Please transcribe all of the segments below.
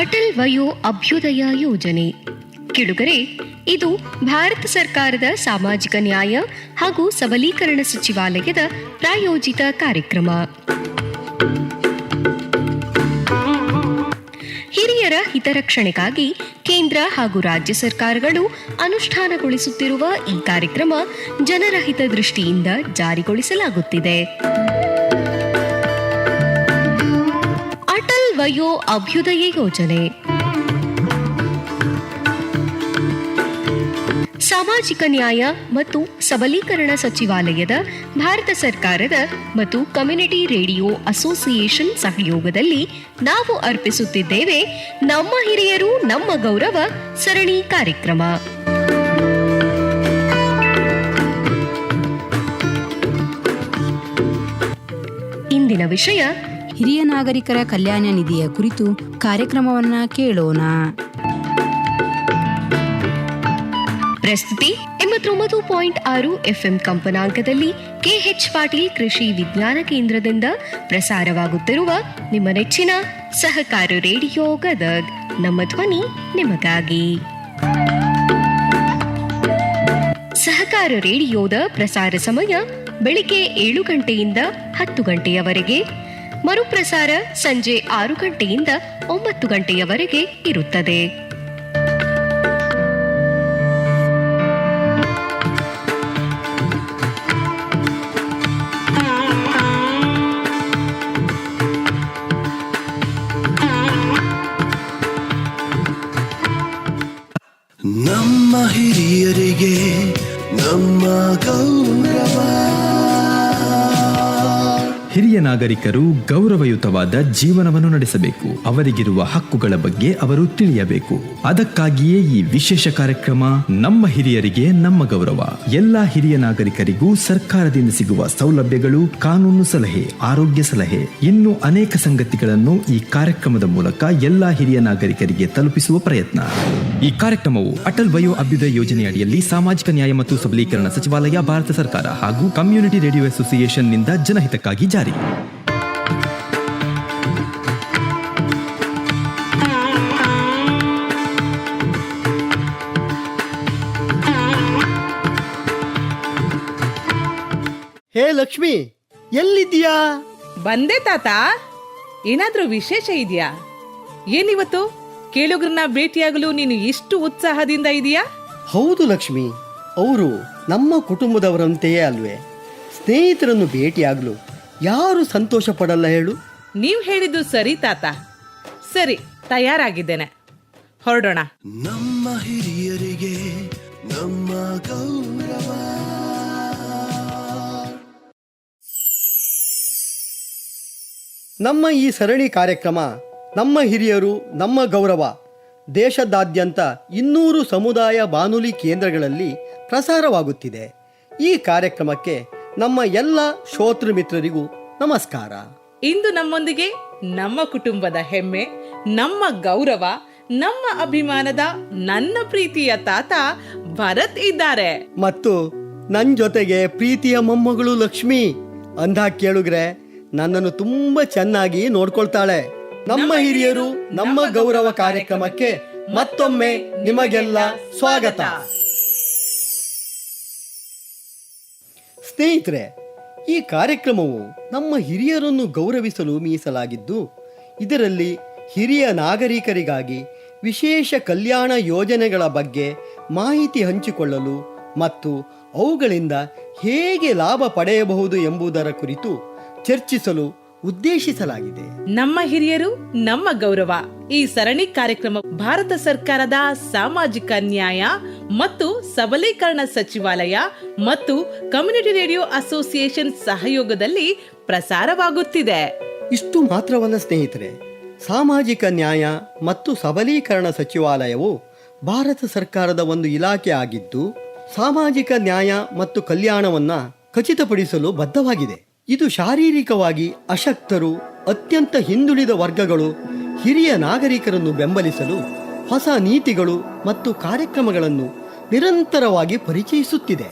ಅಟಲ್ ವಯೋ ಅಭ್ಯುದಯ ಯೋಜನೆ. ಕಿಡುಗರೆ, ಇದು ಭಾರತ ಸರ್ಕಾರದ ಸಾಮಾಜಿಕ ನ್ಯಾಯ ಹಾಗೂ ಸಬಲೀಕರಣ ಸಚಿವಾಲಯದ ಪ್ರಾಯೋಜಿತ ಕಾರ್ಯಕ್ರಮ. ಹಿರಿಯರ ಹಿತರಕ್ಷಣೆಗಾಗಿ ಕೇಂದ್ರ ಹಾಗೂ ರಾಜ್ಯ ಸರ್ಕಾರಗಳು ಅನುಷ್ಠಾನಗೊಳಿಸುತ್ತಿರುವ ಈ ಕಾರ್ಯಕ್ರಮ ಜನರ ಹಿತದೃಷ್ಟಿಯಿಂದ ಜಾರಿಗೊಳಿಸಲಾಗುತ್ತಿದೆ. ಅಟಲ್ ವಯೋ ಅಭ್ಯುದಯ ಯೋಜನೆ ಸಾಮಾಜಿಕ ನ್ಯಾಯ ಮತ್ತು ಸಬಲೀಕರಣ ಸಚಿವಾಲಯದ, ಭಾರತ ಸರ್ಕಾರದ ಮತ್ತು ಕಮ್ಯುನಿಟಿ ರೇಡಿಯೋ ಅಸೋಸಿಯೇಷನ್ ಸಹಯೋಗದಲ್ಲಿ ನಾವು ಅರ್ಪಿಸುತ್ತಿದ್ದೇವೆ ನಮ್ಮ ಹಿರಿಯರು ನಮ್ಮ ಗೌರವ ಸರಣಿ ಕಾರ್ಯಕ್ರಮ. ಇಂದಿನ ವಿಷಯ ಹಿರಿಯ ನಾಗರಿಕರ ಕಲ್ಯಾಣ ನಿಧಿಯ ಕುರಿತು ಕಾರ್ಯಕ್ರಮವನ್ನ ಕೇಳೋಣ. ಪ್ರಸ್ತುತಿ 89.6 FM ಕಂಪನಾಂಕದಲ್ಲಿ ಕೆಎಚ್ ಪಾಟೀಲ್ ಕೃಷಿ ವಿಜ್ಞಾನ ಕೇಂದ್ರದಿಂದ ಪ್ರಸಾರವಾಗುತ್ತಿರುವ ನಿಮ್ಮ ನೆಚ್ಚಿನ ಸಹಕಾರ ರೇಡಿಯೋ ಗದಗ್. ನಮ್ಮ ಧ್ವನಿ ನಿಮಗಾಗಿ. ಸಹಕಾರ ರೇಡಿಯೋದ ಪ್ರಸಾರ ಸಮಯ ಬೆಳಿಗ್ಗೆ 7 ಗಂಟೆಯಿಂದ 10 ಗಂಟೆಯವರೆಗೆ, ಮರುಪ್ರಸಾರ ಸಂಜೆ 6 ಗಂಟೆಯಿಂದ 9 ಗಂಟೆಯವರೆಗೆ ಇರುತ್ತದೆ. ನಮ್ಮ ಹಿರಿಯರಿಗೆ ನಮ್ಮ ಗೌರವ. ಹಿರಿಯ ನಾಗರಿಕರು ಗೌರವಯುತವಾದ ಜೀವನವನ್ನು ನಡೆಸಬೇಕು. ಅವರಿಗಿರುವ ಹಕ್ಕುಗಳ ಬಗ್ಗೆ ಅವರು ತಿಳಿಯಬೇಕು. ಅದಕ್ಕಾಗಿಯೇ ಈ ವಿಶೇಷ ಕಾರ್ಯಕ್ರಮ ನಮ್ಮ ಹಿರಿಯರಿಗೆ ನಮ್ಮ ಗೌರವ. ಎಲ್ಲಾ ಹಿರಿಯ ನಾಗರಿಕರಿಗೂ ಸರ್ಕಾರದಿಂದ ಸಿಗುವ ಸೌಲಭ್ಯಗಳು, ಕಾನೂನು ಸಲಹೆ, ಆರೋಗ್ಯ ಸಲಹೆ, ಇನ್ನು ಅನೇಕ ಸಂಗತಿಗಳನ್ನು ಈ ಕಾರ್ಯಕ್ರಮದ ಮೂಲಕ ಎಲ್ಲಾ ಹಿರಿಯ ನಾಗರಿಕರಿಗೆ ತಲುಪಿಸುವ ಪ್ರಯತ್ನ. ಈ ಕಾರ್ಯಕ್ರಮವು ಅಟಲ್ ವಯೋ ಅಭ್ಯುದಯ ಯೋಜನೆಯಡಿಯಲ್ಲಿ ಸಾಮಾಜಿಕ ನ್ಯಾಯ ಮತ್ತು ಸಬಲೀಕರಣ ಸಚಿವಾಲಯ, ಭಾರತ ಸರ್ಕಾರ ಹಾಗೂ ಕಮ್ಯುನಿಟಿ ರೇಡಿಯೋ ಅಸೋಸಿಯೇಷನ್ ನಿಂದ ಜನಹಿತಕ್ಕಾಗಿ ಜಾರಿ. ಹೇ ಲಕ್ಷ್ಮಿ, ಎಲ್ಲಿದ್ದೀಯಾ? ಬಂದೆ ತಾತ. ಏನಾದ್ರೂ ವಿಶೇಷ ಇದೆಯಾ? ಏನಿವತ್ತು ಕೇಳುಗರನ್ನ ಭೇಟಿಯಾಗಲು ನೀನು ಇಷ್ಟು ಉತ್ಸಾಹದಿಂದ ಇದೆಯಾ? ಹೌದು ಲಕ್ಷ್ಮಿ, ಅವರು ನಮ್ಮ ಕುಟುಂಬದವರಂತೆಯೇ ಅಲ್ವೇ. ಸ್ನೇಹಿತರನ್ನು ಭೇಟಿಯಾಗಲು ಯಾರು ಸಂತೋಷ ಪಡಲ್ಲ ಹೇಳು? ನೀವು ಹೇಳಿದ್ದು ಸರಿ ತಾತ. ಸರಿ, ತಯಾರಾಗಿದ್ದೇನೆ, ಹೊರಡೋಣ. ನಮ್ಮ ಹಿರಿಯರಿಗೆ ನಮ್ಮ ಗೌರವ. ನಮ್ಮ ಈ ಸರಣಿ ಕಾರ್ಯಕ್ರಮ ನಮ್ಮ ಹಿರಿಯರು ನಮ್ಮ ಗೌರವ ದೇಶದಾದ್ಯಂತ 200 ಸಮುದಾಯ ಬಾನುಲಿ ಕೇಂದ್ರಗಳಲ್ಲಿ ಪ್ರಸಾರವಾಗುತ್ತಿದೆ. ಈ ಕಾರ್ಯಕ್ರಮಕ್ಕೆ ನಮ್ಮ ಎಲ್ಲ ಶ್ರೋತೃ ಮಿತ್ರರಿಗೂ ನಮಸ್ಕಾರ. ಇಂದು ನಮ್ಮೊಂದಿಗೆ ನಮ್ಮ ಕುಟುಂಬದ ಹೆಮ್ಮೆ, ನಮ್ಮ ಗೌರವ, ನಮ್ಮ ಅಭಿಮಾನದ ನನ್ನ ಪ್ರೀತಿಯ ತಾತ ಭರತ್ ಇದ್ದಾರೆ. ಮತ್ತು ನನ್ನ ಜೊತೆಗೆ ಪ್ರೀತಿಯ ಮೊಮ್ಮಗಳು ಲಕ್ಷ್ಮಿ. ಅಂದ ಕೇಳುಗ್ರೆ ನನ್ನನ್ನು ತುಂಬಾ ಚೆನ್ನಾಗಿ ನೋಡ್ಕೊಳ್ತಾಳೆ. ನಮ್ಮ ಹಿರಿಯರು ನಮ್ಮ ಗೌರವ ಕಾರ್ಯಕ್ರಮಕ್ಕೆ ಮತ್ತೊಮ್ಮೆ ನಿಮಗೆಲ್ಲ ಸ್ವಾಗತ. ಸ್ನೇಹಿತರೆ, ಈ ಕಾರ್ಯಕ್ರಮವು ನಮ್ಮ ಹಿರಿಯರನ್ನು ಗೌರವಿಸಲು ಮೀಸಲಾಗಿದ್ದು, ಇದರಲ್ಲಿ ಹಿರಿಯ ನಾಗರಿಕರಿಗಾಗಿ ವಿಶೇಷ ಕಲ್ಯಾಣ ಯೋಜನೆಗಳ ಬಗ್ಗೆ ಮಾಹಿತಿ ಹಂಚಿಕೊಳ್ಳಲು ಮತ್ತು ಅವುಗಳಿಂದ ಹೇಗೆ ಲಾಭ ಪಡೆಯಬಹುದು ಎಂಬುದರ ಕುರಿತು ಚರ್ಚಿಸಲು ಉದ್ದೇಶಿಸಲಾಗಿದೆ. ನಮ್ಮ ಹಿರಿಯರು ನಮ್ಮ ಗೌರವ ಈ ಸರಣಿ ಕಾರ್ಯಕ್ರಮ ಭಾರತ ಸರ್ಕಾರದ ಸಾಮಾಜಿಕ ನ್ಯಾಯ ಮತ್ತು ಸಬಲೀಕರಣ ಸಚಿವಾಲಯ ಮತ್ತು ಕಮ್ಯುನಿಟಿ ರೇಡಿಯೋ ಅಸೋಸಿಯೇಷನ್ ಸಹಯೋಗದಲ್ಲಿ ಪ್ರಸಾರವಾಗುತ್ತಿದೆ. ಇಷ್ಟು ಮಾತ್ರವಲ್ಲ ಸ್ನೇಹಿತರೆ, ಸಾಮಾಜಿಕ ನ್ಯಾಯ ಮತ್ತು ಸಬಲೀಕರಣ ಸಚಿವಾಲಯವು ಭಾರತ ಸರ್ಕಾರದ ಒಂದು ಇಲಾಖೆ ಆಗಿದ್ದು, ಸಾಮಾಜಿಕ ನ್ಯಾಯ ಮತ್ತು ಕಲ್ಯಾಣವನ್ನು ಖಚಿತಪಡಿಸಲು ಬದ್ಧವಾಗಿದೆ. ಇದು ಶಾರೀರಿಕವಾಗಿ ಅಶಕ್ತರು, ಅತ್ಯಂತ ಹಿಂದುಳಿದ ವರ್ಗಗಳು, ಹಿರಿಯ ನಾಗರಿಕರನ್ನು ಬೆಂಬಲಿಸಲು ಹೊಸ ನೀತಿಗಳು ಮತ್ತು ಕಾರ್ಯಕ್ರಮಗಳನ್ನು ನಿರಂತರವಾಗಿ ಪರಿಚಯಿಸುತ್ತಿದೆ.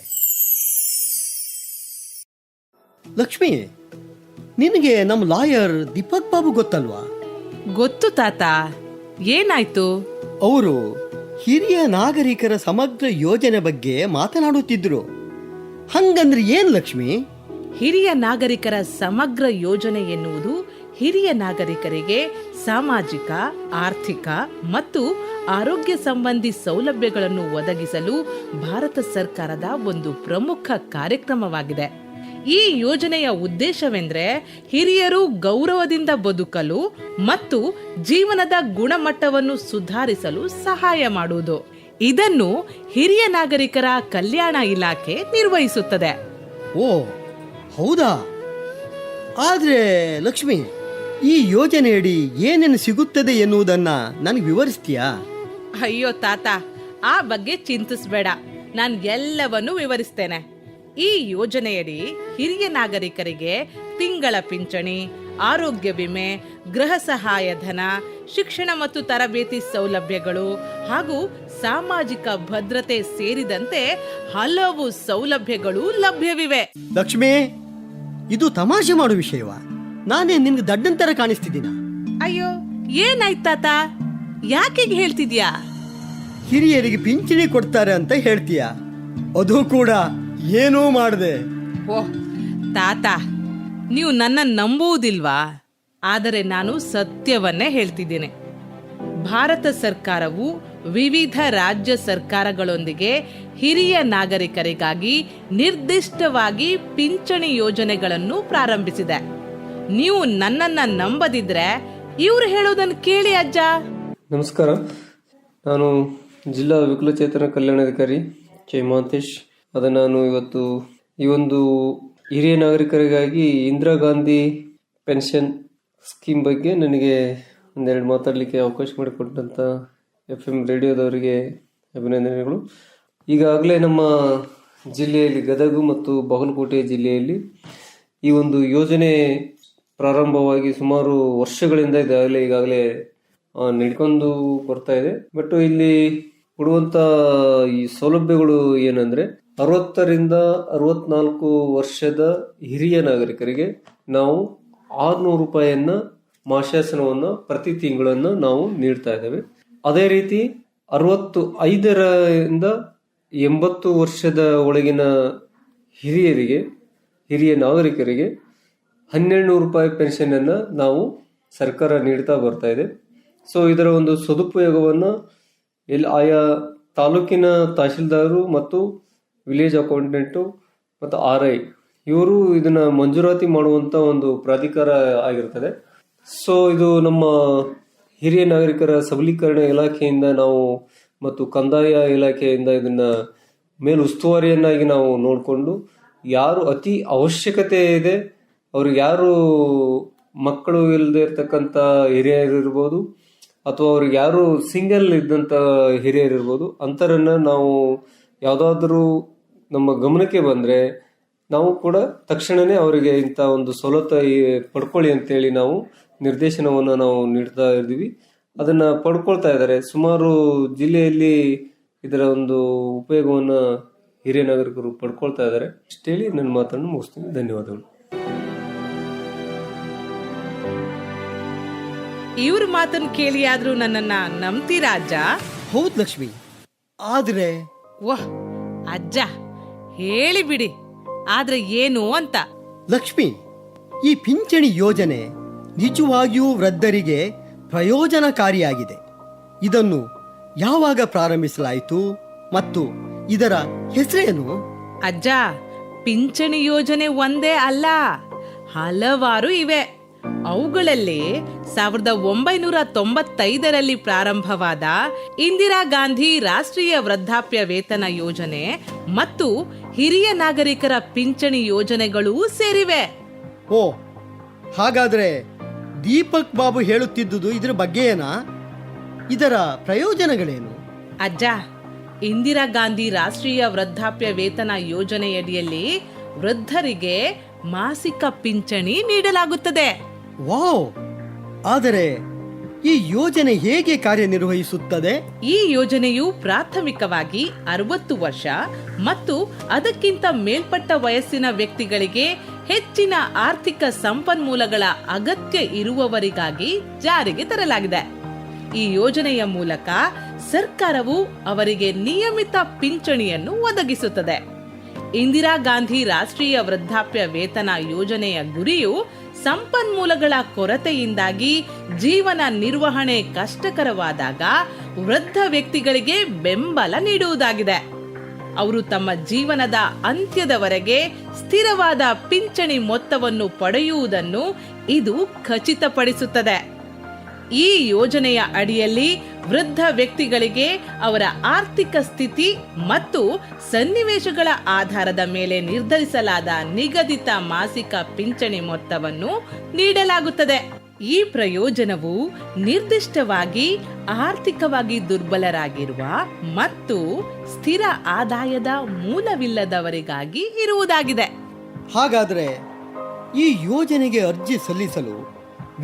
ಲಕ್ಷ್ಮಿ, ನಿನಗೆ ನಮ್ಮ ಲಾಯರ್ ದೀಪಕ್ ಬಾಬು ಗೊತ್ತಲ್ವಾ? ಗೊತ್ತು ತಾತ. ಏನಾಯ್ತು? ಅವರು ಹಿರಿಯ ನಾಗರಿಕರ ಸಮಗ್ರ ಯೋಜನೆ ಬಗ್ಗೆ ಮಾತನಾಡುತ್ತಿದ್ರು. ಹಂಗಂದ್ರೆ ಏನು ಲಕ್ಷ್ಮಿ? ಹಿರಿಯ ನಾಗರಿಕರ ಸಮಗ್ರ ಯೋಜನೆ ಎನ್ನುವುದು ಹಿರಿಯ ನಾಗರಿಕರಿಗೆ ಸಾಮಾಜಿಕ, ಆರ್ಥಿಕ ಮತ್ತು ಆರೋಗ್ಯ ಸಂಬಂಧಿ ಸೌಲಭ್ಯಗಳನ್ನು ಒದಗಿಸಲು ಭಾರತ ಸರ್ಕಾರದ ಒಂದು ಪ್ರಮುಖ ಕಾರ್ಯಕ್ರಮವಾಗಿದೆ. ಈ ಯೋಜನೆಯ ಉದ್ದೇಶವೆಂದರೆ ಹಿರಿಯರು ಗೌರವದಿಂದ ಬದುಕಲು ಮತ್ತು ಜೀವನದ ಗುಣಮಟ್ಟವನ್ನು ಸುಧಾರಿಸಲು ಸಹಾಯ ಮಾಡುವುದು. ಇದನ್ನು ಹಿರಿಯ ನಾಗರಿಕರ ಕಲ್ಯಾಣ ಇಲಾಖೆ ನಿರ್ವಹಿಸುತ್ತದೆ. ಓ ಹೌದಾ? ಆದರೆ ಲಕ್ಷ್ಮಿ, ಈ ಯೋಜನೆಯಡಿ ಏನೇನು ಸಿಗುತ್ತದೆ ಎನ್ನುವುದನ್ನ ನನಗೆ ವಿವರಿಸ್ತೀಯಾ? ಅಯ್ಯೋ ತಾತ, ಆ ಬಗ್ಗೆ ಚಿಂತಿಸಬೇಡ, ನಾನು ಎಲ್ಲವನ್ನೂ ವಿವರಿಸ್ತೇನೆ. ಈ ಯೋಜನೆಯಡಿ ಹಿರಿಯ ನಾಗರಿಕರಿಗೆ ತಿಂಗಳ ಪಿಂಚಣಿ, ಆರೋಗ್ಯ ವಿಮೆ, ಗೃಹ ಸಹಾಯಧನ, ಶಿಕ್ಷಣ ಮತ್ತು ತರಬೇತಿ ಸೌಲಭ್ಯಗಳು ಹಾಗೂ ಸಾಮಾಜಿಕ ಭದ್ರತೆ ಸೇರಿದಂತೆ ಹಲವು ಸೌಲಭ್ಯಗಳು ಲಭ್ಯವಿವೆ. ಲಕ್ಷ್ಮಿ, ಇದು ತಮಾಷೆ ಮಾಡೋ ವಿಷಯವಾ? ನಾನೇ ನಿನ್ಗೆ ದಡ್ಡಂತರ ಕಾಣಿಸ್ತಿದ್ದೀನ? ಅಯ್ಯೋ, ಏನಾಯ್ತಾತ? ಯಾಕೆ ಹೇಳ್ತಿದ್ಯಾ? ಹಿರಿಯರಿಗೆ ಪಿಂಚಣಿ ಕೊಡ್ತಾರೆ ಅಂತ ಹೇಳ್ತೀಯ, ಅದು ಕೂಡ ಏನೂ ಮಾಡದೆ. ಓಹ್ ತಾತ, ನೀವು ನನ್ನ ನಂಬುವುದಿಲ್ವಾ? ಆದರೆ ನಾನು ಸತ್ಯವನ್ನೇ ಹೇಳ್ತಿದ್ದೇನೆ. ಭಾರತ ಸರ್ಕಾರವು ವಿವಿಧ ರಾಜ್ಯ ಸರ್ಕಾರಗಳೊಂದಿಗೆ ಹಿರಿಯ ನಾಗರಿಕರಿಗಾಗಿ ನಿರ್ದಿಷ್ಟವಾಗಿ ಪಿಂಚಣಿ ಯೋಜನೆಗಳನ್ನು ಪ್ರಾರಂಭಿಸಿದೆ. ನೀವು ನನ್ನನ್ನ ನಂಬದಿದ್ರೆ ಇವ್ರು ಹೇಳೋದನ್ನು ಕೇಳಿ ಅಜ್ಜ. ನಮಸ್ಕಾರ, ನಾನು ಜಿಲ್ಲಾ ವಿಕಲಚೇತನ ಕಲ್ಯಾಣಾಧಿಕಾರಿ ಮಹಾಂತೇಶ್. ನಾನು ಇವತ್ತು ಈ ಒಂದು ಹಿರಿಯ ನಾಗರಿಕರಿಗಾಗಿ ಇಂದಿರಾ ಗಾಂಧಿ ಪೆನ್ಷನ್ ಸ್ಕೀಮ್ ಬಗ್ಗೆ ನನಗೆ ಒಂದೆರಡು ಮಾತಾಡಲಿಕ್ಕೆ ಅವಕಾಶ ಮಾಡಿಕೊಟ್ಟಂಥ FM ರೇಡಿಯೋದವರಿಗೆ ಅಭಿನಂದನೆಗಳು. ಈಗಾಗಲೇ ನಮ್ಮ ಜಿಲ್ಲೆಯಲ್ಲಿ ಗದಗ ಮತ್ತು ಬಾಗಲಕೋಟೆ ಜಿಲ್ಲೆಯಲ್ಲಿ ಈ ಒಂದು ಯೋಜನೆ ಪ್ರಾರಂಭವಾಗಿ ಸುಮಾರು ವರ್ಷಗಳಿಂದ ಈಗಾಗಲೇ ನಡ್ಕೊಂಡು ಬರ್ತಾ ಇದೆ. ಬಟ್ ಇಲ್ಲಿ ಕೊಡುವಂಥ ಈ ಸೌಲಭ್ಯಗಳು ಏನಂದ್ರೆ 60ರಿಂದ 64 ವರ್ಷದ ಹಿರಿಯ ನಾಗರಿಕರಿಗೆ ನಾವು 600 ರೂಪಾಯಿಯನ್ನ ಮಾಶಾಸನವನ್ನು ಪ್ರತಿ ತಿಂಗಳನ್ನು ನಾವು ನೀಡ್ತಾ ಇದ್ದೇವೆ. ಅದೇ ರೀತಿ 65ರಿಂದ 80 ವರ್ಷದ ಒಳಗಿನ ಹಿರಿಯ ನಾಗರಿಕರಿಗೆ 1200 ರೂಪಾಯಿ ಪೆನ್ಷನ್ ಅನ್ನ ನಾವು ಸರ್ಕಾರ ನೀಡ್ತಾ ಬರ್ತಾ ಇದೆ. ಸೊ ಇದರ ಒಂದು ಸದುಪಯೋಗವನ್ನು ಆಯಾ ತಾಲೂಕಿನ ತಹಶೀಲ್ದಾರರು ಮತ್ತು ವಿಲೇಜ್ ಅಕೌಂಟೆಂಟು ಮತ್ತು RI ಇವರು ಇದನ್ನ ಮಂಜೂರಾತಿ ಮಾಡುವಂತ ಒಂದು ಪ್ರಾಧಿಕಾರ ಆಗಿರ್ತದೆ. ಸೊ ಇದು ನಮ್ಮ ಹಿರಿಯ ನಾಗರಿಕರ ಸಬಲೀಕರಣ ಇಲಾಖೆಯಿಂದ ನಾವು ಮತ್ತು ಕಂದಾಯ ಇಲಾಖೆಯಿಂದ ಇದನ್ನ ಮೇಲುಸ್ತುವಾರಿಯನ್ನಾಗಿ ನಾವು ನೋಡಿಕೊಂಡು ಯಾರು ಅತಿ ಅವಶ್ಯಕತೆ ಇದೆ, ಅವ್ರಿಗೆ ಯಾರು ಮಕ್ಕಳು ಇಲ್ಲದೆ ಇರ್ತಕ್ಕಂಥ ಹಿರಿಯರಿರ್ಬೋದು ಅಥವಾ ಅವ್ರಿಗೆ ಯಾರು ಸಿಂಗಲ್ ಇದ್ದಂಥ ಹಿರಿಯರಿರ್ಬೋದು, ಅಂಥರನ್ನ ನಾವು ಯಾವುದಾದ್ರೂ ನಮ್ಮ ಗಮನಕ್ಕೆ ಬಂದರೆ ನಾವು ಕೂಡ ತಕ್ಷಣವೇ ಅವರಿಗೆ ಇಂಥ ಒಂದು ಸವಲತ್ತು ಪಡ್ಕೊಳ್ಳಿ ಅಂತೇಳಿ ನಾವು ನಿರ್ದೇಶನವನ್ನು ನಾವು ನೀಡ್ತಾ ಇದ್ದೀವಿ. ಅದನ್ನು ಪಡ್ಕೊಳ್ತಾ ಇದ್ದಾರೆ. ಸುಮಾರು ಜಿಲ್ಲೆಯಲ್ಲಿ ಇದರ ಒಂದು ಉಪಯೋಗವನ್ನು ಹಿರಿಯ ನಾಗರಿಕರು ಪಡ್ಕೊಳ್ತಾ ಇದ್ದಾರೆ. ಇಷ್ಟು ಹೇಳಿ ನನ್ನ ಮಾತನ್ನು ಮುಗಿಸ್ತೀನಿ. ಧನ್ಯವಾದಗಳು. ಇವ್ರ ಮಾತನ್ನು ಕೇಳಿ ಆದ್ರೂ ನನ್ನನ್ನ ನಂಬ್ತೀರಾ ಅಜ್ಜ? ಹೌದು ಲಕ್ಷ್ಮಿ, ಆದ್ರೆ ವಾಹ್ ಅಜ್ಜ, ಹೇಳಿಬಿಡಿ ಆದ್ರೆ ಏನು ಅಂತ. ಲಕ್ಷ್ಮಿ, ಈ ಪಿಂಚಣಿ ಯೋಜನೆ ನಿಜವಾಗಿಯೂ ವೃದ್ಧರಿಗೆ ಪ್ರಯೋಜನಕಾರಿಯಾಗಿದೆ. ಇದನ್ನು ಯಾವಾಗ ಪ್ರಾರಂಭಿಸಲಾಯಿತು ಮತ್ತು ಇದರ ಹೆಸರೇನು? ಅಜ್ಜ, ಪಿಂಚಣಿ ಯೋಜನೆ ಒಂದೇ ಅಲ್ಲ, ಹಲವಾರು ಇವೆ. ಅವುಗಳಲ್ಲಿ 1995ರಲ್ಲಿ ಪ್ರಾರಂಭವಾದ ಇಂದಿರಾ ಗಾಂಧಿ ರಾಷ್ಟ್ರೀಯ ವೃದ್ಧಾಪ್ಯ ವೇತನ ಯೋಜನೆ ಮತ್ತು ಹಿರಿಯ ನಾಗರಿಕರ ಪಿಂಚಣಿ ಯೋಜನೆಗಳೂ ಸೇರಿವೆ. ಓ, ಹಾಗಾದ್ರೆ ದೀಪಕ್ ಬಾಬು ಹೇಳುತ್ತಿದ್ದುದು ಇದರ ಬಗ್ಗೆಯೇನಾ? ಇದರ ಪ್ರಯೋಜನಗಳೇನು? ಅಜ್ಜ, ಇಂದಿರಾ ಗಾಂಧಿ ರಾಷ್ಟ್ರೀಯ ವೃದ್ಧಾಪ್ಯ ವೇತನ ಯೋಜನೆಯಡಿಯಲ್ಲಿ ವೃದ್ಧರಿಗೆ ಮಾಸಿಕ ಪಿಂಚಣಿ ನೀಡಲಾಗುತ್ತದೆ. ವಾವ್! ಆದರೆ ಈ ಯೋಜನೆ ಹೇಗೆ ಕಾರ್ಯನಿರ್ವಹಿಸುತ್ತದೆ? ಈ ಯೋಜನೆಯು ಪ್ರಾಥಮಿಕವಾಗಿ 60 ವರ್ಷ ಮತ್ತು ಅದಕ್ಕಿಂತ ಮೇಲ್ಪಟ್ಟ ವಯಸ್ಸಿನ ವ್ಯಕ್ತಿಗಳಿಗೆ ಹೆಚ್ಚಿನ ಆರ್ಥಿಕ ಸಂಪನ್ಮೂಲಗಳ ಅಗತ್ಯ ಇರುವವರಿಗಾಗಿ ಜಾರಿಗೆ ತರಲಾಗಿದೆ. ಈ ಯೋಜನೆಯ ಮೂಲಕ ಸರ್ಕಾರವು ಅವರಿಗೆ ನಿಯಮಿತ ಪಿಂಚಣಿಯನ್ನು ಒದಗಿಸುತ್ತದೆ. ಇಂದಿರಾ ಗಾಂಧಿ ರಾಷ್ಟ್ರೀಯ ವೃದ್ಧಾಪ್ಯ ವೇತನ ಯೋಜನೆಯ ಗುರಿಯು ಸಂಪನ್ಮೂಲಗಳ ಕೊರತೆಯಿಂದಾಗಿ ಜೀವನ ನಿರ್ವಹಣೆ ಕಷ್ಟಕರವಾದಾಗ ವೃದ್ಧ ವ್ಯಕ್ತಿಗಳಿಗೆ ಬೆಂಬಲ ನೀಡುವುದಾಗಿದೆ. ಅವರು ತಮ್ಮ ಜೀವನದ ಅಂತ್ಯದವರೆಗೆ ಸ್ಥಿರವಾದ ಪಿಂಚಣಿ ಮೊತ್ತವನ್ನು ಪಡೆಯುವುದನ್ನು ಇದು ಖಚಿತಪಡಿಸುತ್ತದೆ. ಈ ಯೋಜನೆಯ ಅಡಿಯಲ್ಲಿ ವೃದ್ಧ ವ್ಯಕ್ತಿಗಳಿಗೆ ಅವರ ಆರ್ಥಿಕ ಸ್ಥಿತಿ ಮತ್ತು ಸನ್ನಿವೇಶಗಳ ಆಧಾರದ ಮೇಲೆ ನಿರ್ಧರಿಸಲಾದ ನಿಗದಿತ ಮಾಸಿಕ ಪಿಂಚಣಿ ಮೊತ್ತವನ್ನು ನೀಡಲಾಗುತ್ತದೆ. ಈ ಪ್ರಯೋಜನವು ನಿರ್ದಿಷ್ಟವಾಗಿ ಆರ್ಥಿಕವಾಗಿ ದುರ್ಬಲರಾಗಿರುವ ಮತ್ತು ಸ್ಥಿರ ಆದಾಯದ ಮೂಲವಿಲ್ಲದವರಿಗಾಗಿ ಇರುವುದಾಗಿದೆ. ಹಾಗಾದರೆ ಈ ಯೋಜನೆಗೆ ಅರ್ಜಿ ಸಲ್ಲಿಸಲು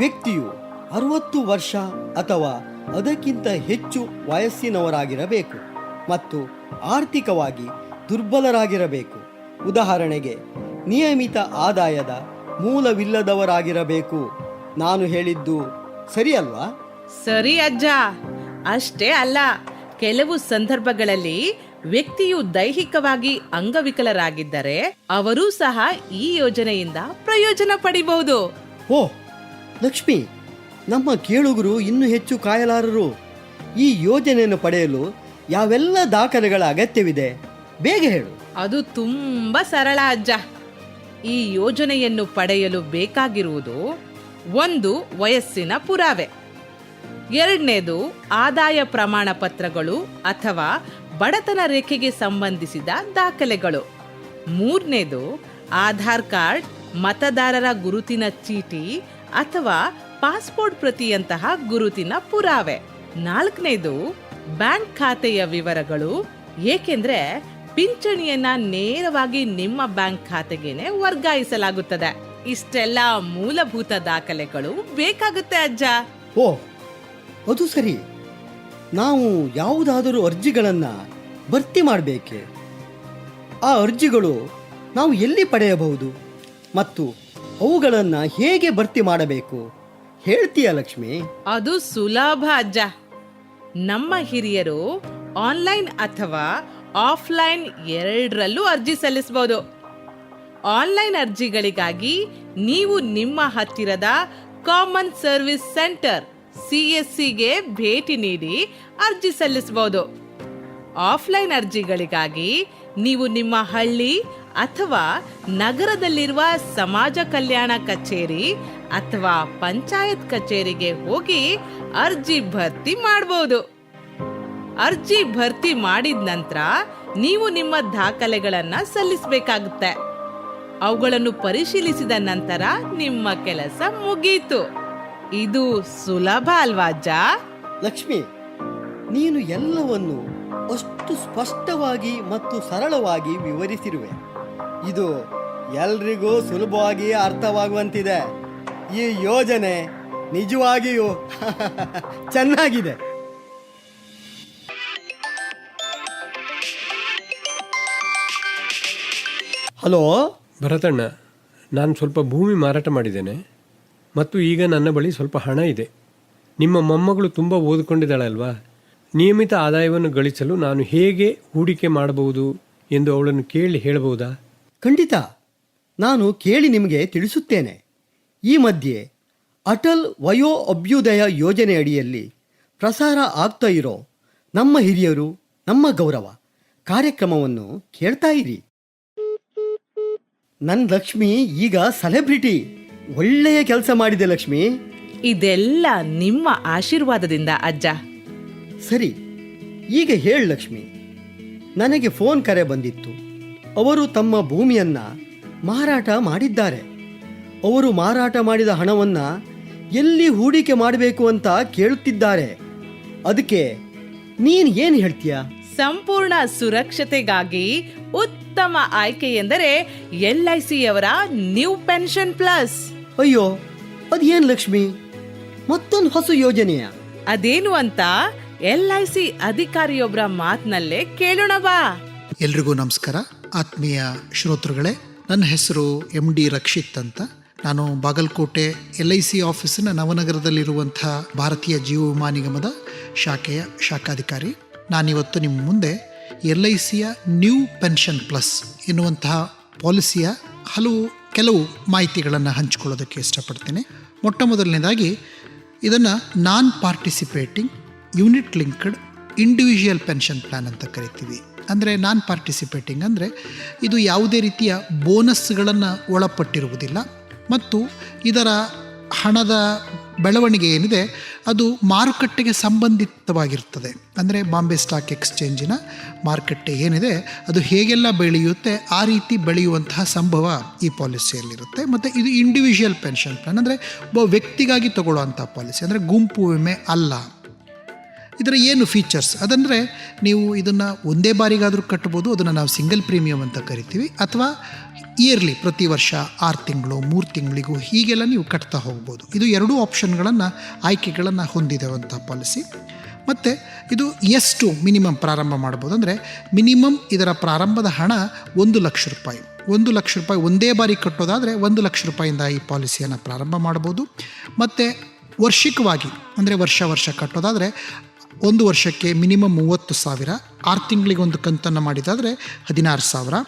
ವ್ಯಕ್ತಿಯು 60 ವರ್ಷ ಅಥವಾ ಅದಕ್ಕಿಂತ ಹೆಚ್ಚು ವಯಸ್ಸಿನವರಾಗಿರಬೇಕು ಮತ್ತು ಆರ್ಥಿಕವಾಗಿ ದುರ್ಬಲರಾಗಿರಬೇಕು. ಉದಾಹರಣೆಗೆ, ನಿಯಮಿತ ಆದಾಯದ ಮೂಲವಿಲ್ಲದವರಾಗಿರಬೇಕು. ನಾನು ಹೇಳಿದ್ದು ಸರಿಯಲ್ವಾ? ಸರಿ ಅಜ್ಜ. ಅಷ್ಟೇ ಅಲ್ಲ, ಕೆಲವು ಸಂದರ್ಭಗಳಲ್ಲಿ ವ್ಯಕ್ತಿಯು ದೈಹಿಕವಾಗಿ ಅಂಗವಿಕಲರಾಗಿದ್ದರೆ ಅವರೂ ಸಹ ಈ ಯೋಜನೆಯಿಂದ ಪ್ರಯೋಜನ ಪಡಿಬಹುದು. ಓ ಲಕ್ಷ್ಮಿ, ನಮ್ಮ ಕೇಳುಗರು ಇನ್ನೂ ಹೆಚ್ಚು ಕಾಯಲಾರರು. ಈ ಯೋಜನೆಯನ್ನು ಪಡೆಯಲು ಯಾವೆಲ್ಲ ದಾಖಲೆಗಳ ಅಗತ್ಯವಿದೆ? ಬೇಗ ಹೇಳು. ಅದು ತುಂಬಾ ಸರಳ ಅಜ್ಜ. ಈ ಯೋಜನೆಯನ್ನು ಪಡೆಯಲು ಬೇಕಾಗಿರುವುದು 1. ವಯಸ್ಸಿನ ಪುರಾವೆ. 2ನೇದು ಆದಾಯ ಪ್ರಮಾಣ ಪತ್ರಗಳು ಅಥವಾ ಬಡತನ ರೇಖೆಗೆ ಸಂಬಂಧಿಸಿದ ದಾಖಲೆಗಳು. 3ನೇದು ಆಧಾರ್ ಕಾರ್ಡ್, ಮತದಾರರ ಗುರುತಿನ ಚೀಟಿ ಅಥವಾ ಪಾಸ್ಪೋರ್ಟ್ ಪ್ರತಿಯಂತಹ ಗುರುತಿನ ಪುರಾವೆ. 4ನೇದು ಬ್ಯಾಂಕ್ ಖಾತೆಯ ವಿವರಗಳು, ಏಕೆಂದ್ರೆ ಪಿಂಚಣಿಯನ್ನ ನೇರವಾಗಿ ನಿಮ್ಮ ಬ್ಯಾಂಕ್ ಖಾತೆಗೇನೆ ವರ್ಗಾಯಿಸಲಾಗುತ್ತದೆ. ಇಷ್ಟೆಲ್ಲ ಮೂಲಭೂತ ದಾಖಲೆಗಳು ಬೇಕಾಗುತ್ತೆ ಅಜ್ಜ. ಓ ಅದು ಸರಿ. ನಾವು ಯಾವುದಾದರೂ ಅರ್ಜಿಗಳನ್ನು ಭರ್ತಿ ಮಾಡಬೇಕೆ? ಆ ಅರ್ಜಿಗಳು ನಾವು ಎಲ್ಲಿ ಪಡೆಯಬಹುದು ಮತ್ತು ಅವುಗಳನ್ನು ಹೇಗೆ ಭರ್ತಿ ಮಾಡಬೇಕು ಹೇಳ್ತೀಯ ಲಕ್ಷ್ಮಿ? ಅದು ಸುಲಭ ಅಜ್ಜ. ನಮ್ಮ ಹಿರಿಯರು ಆನ್ಲೈನ್ ಅಥವಾ ಆಫ್ಲೈನ್ ಎರಡರಲ್ಲೂ ಅರ್ಜಿ ಸಲ್ಲಿಸಬಹುದು. ಆನ್ಲೈನ್ ಅರ್ಜಿಗಳಿಗಾಗಿ ನೀವು ನಿಮ್ಮ ಹತ್ತಿರದ ಕಾಮನ್ ಸರ್ವಿಸ್ ಸೆಂಟರ್ CSCಗೆ ಭೇಟಿ ನೀಡಿ ಅರ್ಜಿ ಸಲ್ಲಿಸಬಹುದು. ಆಫ್ಲೈನ್ ಅರ್ಜಿಗಳಿಗಾಗಿ ನೀವು ನಿಮ್ಮ ಹಳ್ಳಿ ಅಥವಾ ನಗರದಲ್ಲಿರುವ ಸಮಾಜ ಕಲ್ಯಾಣ ಕಚೇರಿ ಅಥವಾ ಪಂಚಾಯತ್ ಕಚೇರಿಗೆ ಹೋಗಿ ಅರ್ಜಿ ಭರ್ತಿ ಮಾಡಬಹುದು. ಅರ್ಜಿ ಭರ್ತಿ ಮಾಡಿದ ನಂತರ ನೀವು ನಿಮ್ಮ ದಾಖಲೆಗಳನ್ನು ಸಲ್ಲಿಸಬೇಕಾಗುತ್ತೆ. ಅವುಗಳನ್ನು ಪರಿಶೀಲಿಸಿದ ನಂತರ ನಿಮ್ಮ ಕೆಲಸ ಮುಗೀತು. ಇದು ಸುಲಭ ಅಲ್ವಾ ಅಜ್ಜ? ಲಕ್ಷ್ಮಿ, ನೀನು ಎಲ್ಲವನ್ನು ಅಷ್ಟು ಸ್ಪಷ್ಟವಾಗಿ ಮತ್ತು ಸರಳವಾಗಿ ವಿವರಿಸಿರುವೆ. ಇದು ಎಲ್ರಿಗೂ ಸುಲಭವಾಗಿ ಅರ್ಥವಾಗುವಂತಿದೆ. ಈ ಯೋಜನೆ ನಿಜವಾಗಿಯೂ ಚೆನ್ನಾಗಿದೆ. ಹಲೋ ಭರತಣ್ಣ, ನಾನು ಸ್ವಲ್ಪ ಭೂಮಿ ಮಾರಾಟ ಮಾಡಿದ್ದೇನೆ ಮತ್ತು ಈಗ ನನ್ನ ಬಳಿ ಸ್ವಲ್ಪ ಹಣ ಇದೆ. ನಿಮ್ಮ ಮೊಮ್ಮಗಳು ತುಂಬ ಓದಿಕೊಂಡಿದ್ದಾಳಲ್ವಾ? ನಿಯಮಿತ ಆದಾಯವನ್ನು ಗಳಿಸಲು ನಾನು ಹೇಗೆ ಹೂಡಿಕೆ ಮಾಡಬಹುದು ಎಂದು ಅವಳನ್ನು ಕೇಳಿ ಹೇಳಬಹುದಾ? ಖಂಡಿತ, ನಾನು ಕೇಳಿ ನಿಮಗೆ ತಿಳಿಸುತ್ತೇನೆ. ಈ ಮಧ್ಯೆ ಅಟಲ್ ವಯೋ ಅಭ್ಯುದಯ ಯೋಜನೆ ಅಡಿಯಲ್ಲಿ ಪ್ರಸಾರ ಆಗ್ತಾ ಇರೋ ನಮ್ಮ ಹಿರಿಯರು ನಮ್ಮ ಗೌರವ ಕಾರ್ಯಕ್ರಮವನ್ನು ಕೇಳ್ತಾ ಇರಿ. ನನ್ನ ಲಕ್ಷ್ಮಿ ಈಗ ಸೆಲೆಬ್ರಿಟಿ. ಒಳ್ಳೆಯ ಕೆಲಸ ಮಾಡಿದೆ ಲಕ್ಷ್ಮಿ. ಇದೆಲ್ಲ ನಿಮ್ಮ ಆಶೀರ್ವಾದದಿಂದ ಅಜ್ಜ. ಸರಿ, ಈಗ ಹೇಳು ಲಕ್ಷ್ಮಿ. ನನಗೆ ಫೋನ್ ಕರೆ ಬಂದಿತ್ತು. ಅವರು ತಮ್ಮ ಭೂಮಿಯನ್ನು ಮಾರಾಟ ಮಾಡಿದ್ದಾರೆ. ಅವರು ಮಾರಾಟ ಮಾಡಿದ ಹಣವನ್ನು ಎಲ್ಲಿ ಹೂಡಿಕೆ ಮಾಡಬೇಕು ಅಂತ ಕೇಳುತ್ತಿದ್ದಾರೆ. ಅದಕ್ಕೆ ನೀನು ಏನು ಹೇಳ್ತೀಯ? ಸಂಪೂರ್ಣ ಸುರಕ್ಷತೆಗಾಗಿ ಉತ್ತಮ ಆಯ್ಕೆ ಎಂದರೆ LIC ಯವರ ನ್ಯೂ ಪೆನ್ಷನ್ ಪ್ಲಸ್. ಅಯ್ಯೋ, ಅದೇನು ಲಕ್ಷ್ಮಿ, ಮತ್ತೊಂದು ಹೊಸ ಯೋಜನೆಯ? ಅದೇನು ಅಂತ LIC ಅಧಿಕಾರಿಯೊಬ್ಬರ ಮಾತಿನಲ್ಲೇ ಕೇಳೋಣ ಬಾ. ಎಲ್ರಿಗೂ ನಮಸ್ಕಾರ ಆತ್ಮೀಯ ಶ್ರೋತೃಗಳೇ. ನನ್ನ ಹೆಸರು MD ರಕ್ಷಿತ್ ಅಂತ. ನಾನು ಬಾಗಲಕೋಟೆ LIC ಆಫೀಸಿನ ನವನಗರದಲ್ಲಿರುವಂಥ ಭಾರತೀಯ ಜೀವ ವಿಮಾ ನಿಗಮದ ಶಾಖೆಯ ಶಾಖಾಧಿಕಾರಿ. ನಾನಿವತ್ತು ನಿಮ್ಮ ಮುಂದೆ LICಯ ನ್ಯೂ ಪೆನ್ಷನ್ ಪ್ಲಸ್ ಎನ್ನುವಂತಹ ಪಾಲಿಸಿಯ ಕೆಲವು ಮಾಹಿತಿಗಳನ್ನು ಹಂಚಿಕೊಳ್ಳೋದಕ್ಕೆ ಇಷ್ಟಪಡ್ತೀನಿ. ಮೊಟ್ಟ ಮೊದಲನೇದಾಗಿ ಇದನ್ನು non participating unit linked individual pension plan ಅಂತ ಕರಿತೀವಿ. ಅಂದರೆ ನಾನ್ ಪಾರ್ಟಿಸಿಪೇಟಿಂಗ್ ಅಂದರೆ ಇದು ಯಾವುದೇ ರೀತಿಯ ಬೋನಸ್ಗಳನ್ನು ಒಳಪಟ್ಟಿರುವುದಿಲ್ಲ ಮತ್ತು ಇದರ ಹಣದ ಬೆಳವಣಿಗೆ ಏನಿದೆ ಅದು ಮಾರುಕಟ್ಟೆಗೆ ಸಂಬಂಧಿತವಾಗಿರ್ತದೆ. ಅಂದರೆ ಬಾಂಬೆ ಸ್ಟಾಕ್ ಎಕ್ಸ್ಚೇಂಜಿನ ಮಾರುಕಟ್ಟೆ ಏನಿದೆ ಅದು ಹೇಗೆಲ್ಲ ಬೆಳೆಯುತ್ತೆ ಆ ರೀತಿ ಬೆಳೆಯುವಂತಹ ಸಂಭವ ಈ ಪಾಲಿಸಿಯಲ್ಲಿರುತ್ತೆ. ಮತ್ತು ಇದು ಇಂಡಿವಿಜುವಲ್ ಪೆನ್ಷನ್ ಪ್ಲ್ಯಾನ್ ಅಂದರೆ ಒಬ್ಬ ವ್ಯಕ್ತಿಗಾಗಿ ತಗೊಳ್ಳುವಂಥ ಪಾಲಿಸಿ, ಅಂದರೆ ಗುಂಪು ವಿಮೆ ಅಲ್ಲ. ಇದರ ಏನು ಫೀಚರ್ಸ್ ಅದಂದರೆ ನೀವು ಇದನ್ನು ಒಂದೇ ಬಾರಿಗಾದರೂ ಕಟ್ಬೋದು, ಅದನ್ನು ನಾವು ಸಿಂಗಲ್ ಪ್ರೀಮಿಯಮ್ ಅಂತ ಕರಿತೀವಿ, ಅಥವಾ ಇಯರ್ಲಿ ಪ್ರತಿ ವರ್ಷ 6 ತಿಂಗಳು 3 ತಿಂಗಳಿಗೂ ಹೀಗೆಲ್ಲ ನೀವು ಕಟ್ತಾ ಹೋಗ್ಬೋದು. ಇದು 2 ಆಪ್ಷನ್ಗಳನ್ನು ಆಯ್ಕೆಗಳನ್ನು ಹೊಂದಿರುವಂಥ ಪಾಲಿಸಿ. ಮತ್ತು ಇದು ಎಷ್ಟು ಮಿನಿಮಮ್ ಪ್ರಾರಂಭ ಮಾಡ್ಬೋದು ಅಂದರೆ ಮಿನಿಮಮ್ ಇದರ ಪ್ರಾರಂಭದ ಹಣ 1 ಲಕ್ಷ ರೂಪಾಯಿ. 1 ಲಕ್ಷ ರೂಪಾಯಿ ಒಂದೇ ಬಾರಿ ಕಟ್ಟೋದಾದರೆ 1 ಲಕ್ಷ ರೂಪಾಯಿಂದ ಈ ಪಾಲಿಸಿಯನ್ನು ಪ್ರಾರಂಭ ಮಾಡ್ಬೋದು. ಮತ್ತು ವರ್ಷಿಕವಾಗಿ ಅಂದರೆ ವರ್ಷ ಕಟ್ಟೋದಾದರೆ 1 ವರ್ಷಕ್ಕೆ ಮಿನಿಮಮ್ 30,000, 6 ತಿಂಗಳಿಗೆ ಒಂದು ಕಂತನ್ನು ಮಾಡಿದಾದರೆ 16,000,